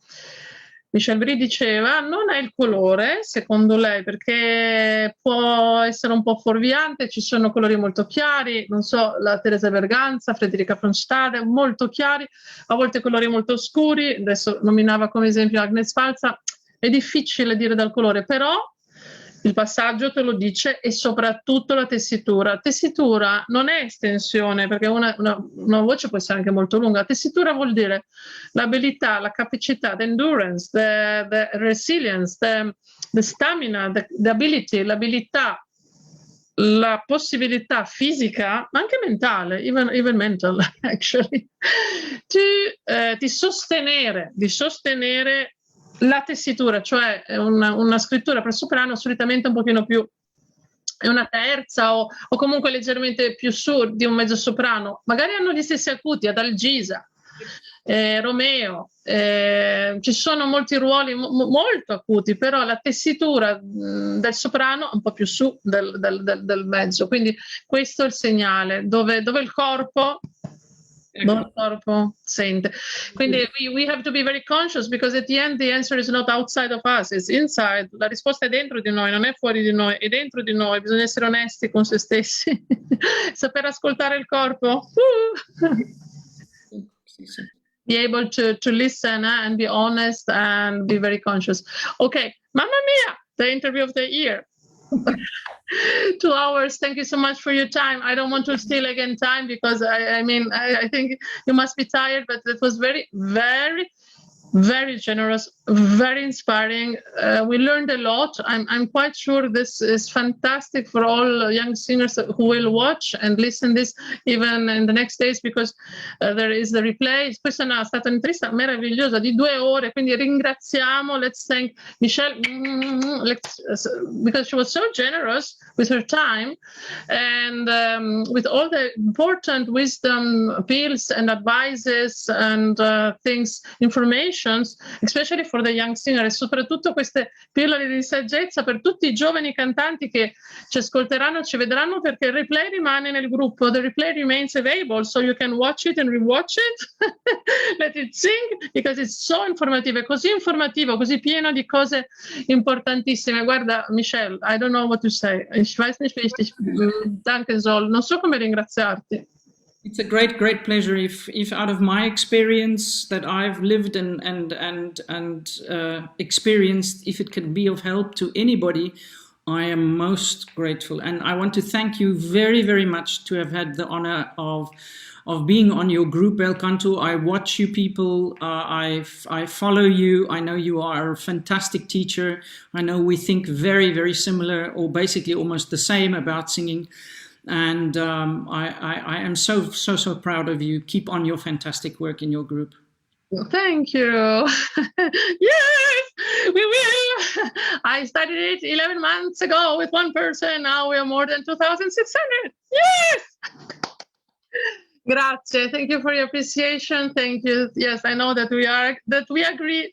Michelle Breedt diceva, non è il colore, secondo lei, perché può essere un po' fuorviante, ci sono colori molto chiari, non so, la Teresa Berganza, Frederica von Stade, molto chiari, a volte colori molto scuri, adesso nominava come esempio Agnes Balza, è difficile dire dal colore, però il passaggio te lo dice, e soprattutto la tessitura. Tessitura non è estensione, perché una voce può essere anche molto lunga. La tessitura vuol dire l'abilità, la capacità, the endurance, the resilience, the stamina, the ability, l'abilità, la possibilità fisica, ma anche mentale, even mental actually, di sostenere la tessitura, cioè una scrittura per soprano solitamente un pochino più, è una terza o comunque leggermente più su di un mezzo soprano, magari hanno gli stessi acuti, Adalgisa, Romeo, ci sono molti ruoli molto acuti, però la tessitura del soprano è un po' più su del mezzo, quindi questo è il segnale, dove il corpo sente. Quindi we have to be very conscious, because at the end the answer is not outside of us, it's inside. La risposta è dentro di noi, non è fuori di noi, è dentro di noi. Bisogna essere onesti con se stessi. Saper ascoltare il corpo. Be able to listen and be honest and be very conscious. Okay, mamma mia, the interview of the year. 2 hours. Thank you so much for your time. I don't want to steal again time, because I think you must be tired, but it was very, very, very generous, very inspiring. We learned a lot. I'm quite sure this is fantastic for all young singers who will watch and listen this even in the next days, because there is the replay. Questa è stata un'intervista meravigliosa di 2 ore, quindi ringraziamo. Let's thank Michelle because she was so generous with her time and with all the important wisdom, appeals and advices and things, informations, especially for the young singer, e soprattutto queste pillole di saggezza per tutti i giovani cantanti che ci ascolteranno, ci vedranno, perché il replay rimane nel gruppo. The replay remains available, so you can watch it and rewatch it, let it sing, because it's so informativo, è così informativo, così pieno di cose importantissime. Guarda, Michelle, I don't know what to say. Ich weiß nicht, wie ich dich danken soll. Non so come ringraziarti. It's a great, great pleasure. If out of my experience that I've lived and experienced, if it can be of help to anybody, I am most grateful. And I want to thank you very, very much to have had the honor of being on your group, Belcanto. I watch you people. I follow you. I know you are a fantastic teacher. I know we think very, very similar, or basically almost the same about singing. And I am so proud of you. Keep on your fantastic work in your group. Thank you. Yes, we will. I started it 11 months ago with one person. Now we are more than 2,600. Yes. Grazie. Thank you for your appreciation. Thank you. Yes, I know that we agree.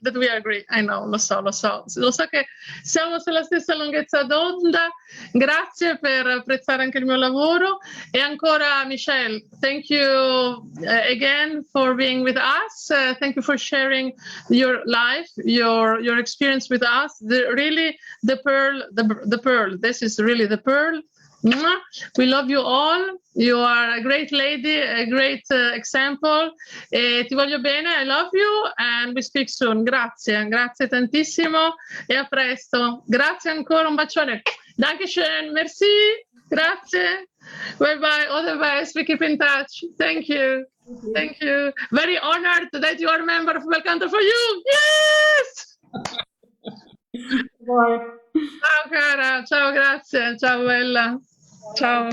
I know, lo so che siamo sulla stessa lunghezza d'onda. Grazie per apprezzare anche il mio lavoro. E ancora, Michelle, thank you again for being with us. Thank you for sharing your life, your experience with us. The pearl. This is really the pearl. We love you all. You are a great lady, a great example. Ti voglio bene, I love you, and we speak soon. Grazie tantissimo e a presto. Grazie ancora, un bacione. Dankeschön, merci, grazie. Bye bye, all the best. We keep in touch. Thank you. Thank you. Very honored that you are a member of Belcanto for You. Yes! Bye. Ciao cara, ciao, grazie, ciao bella. Ciao.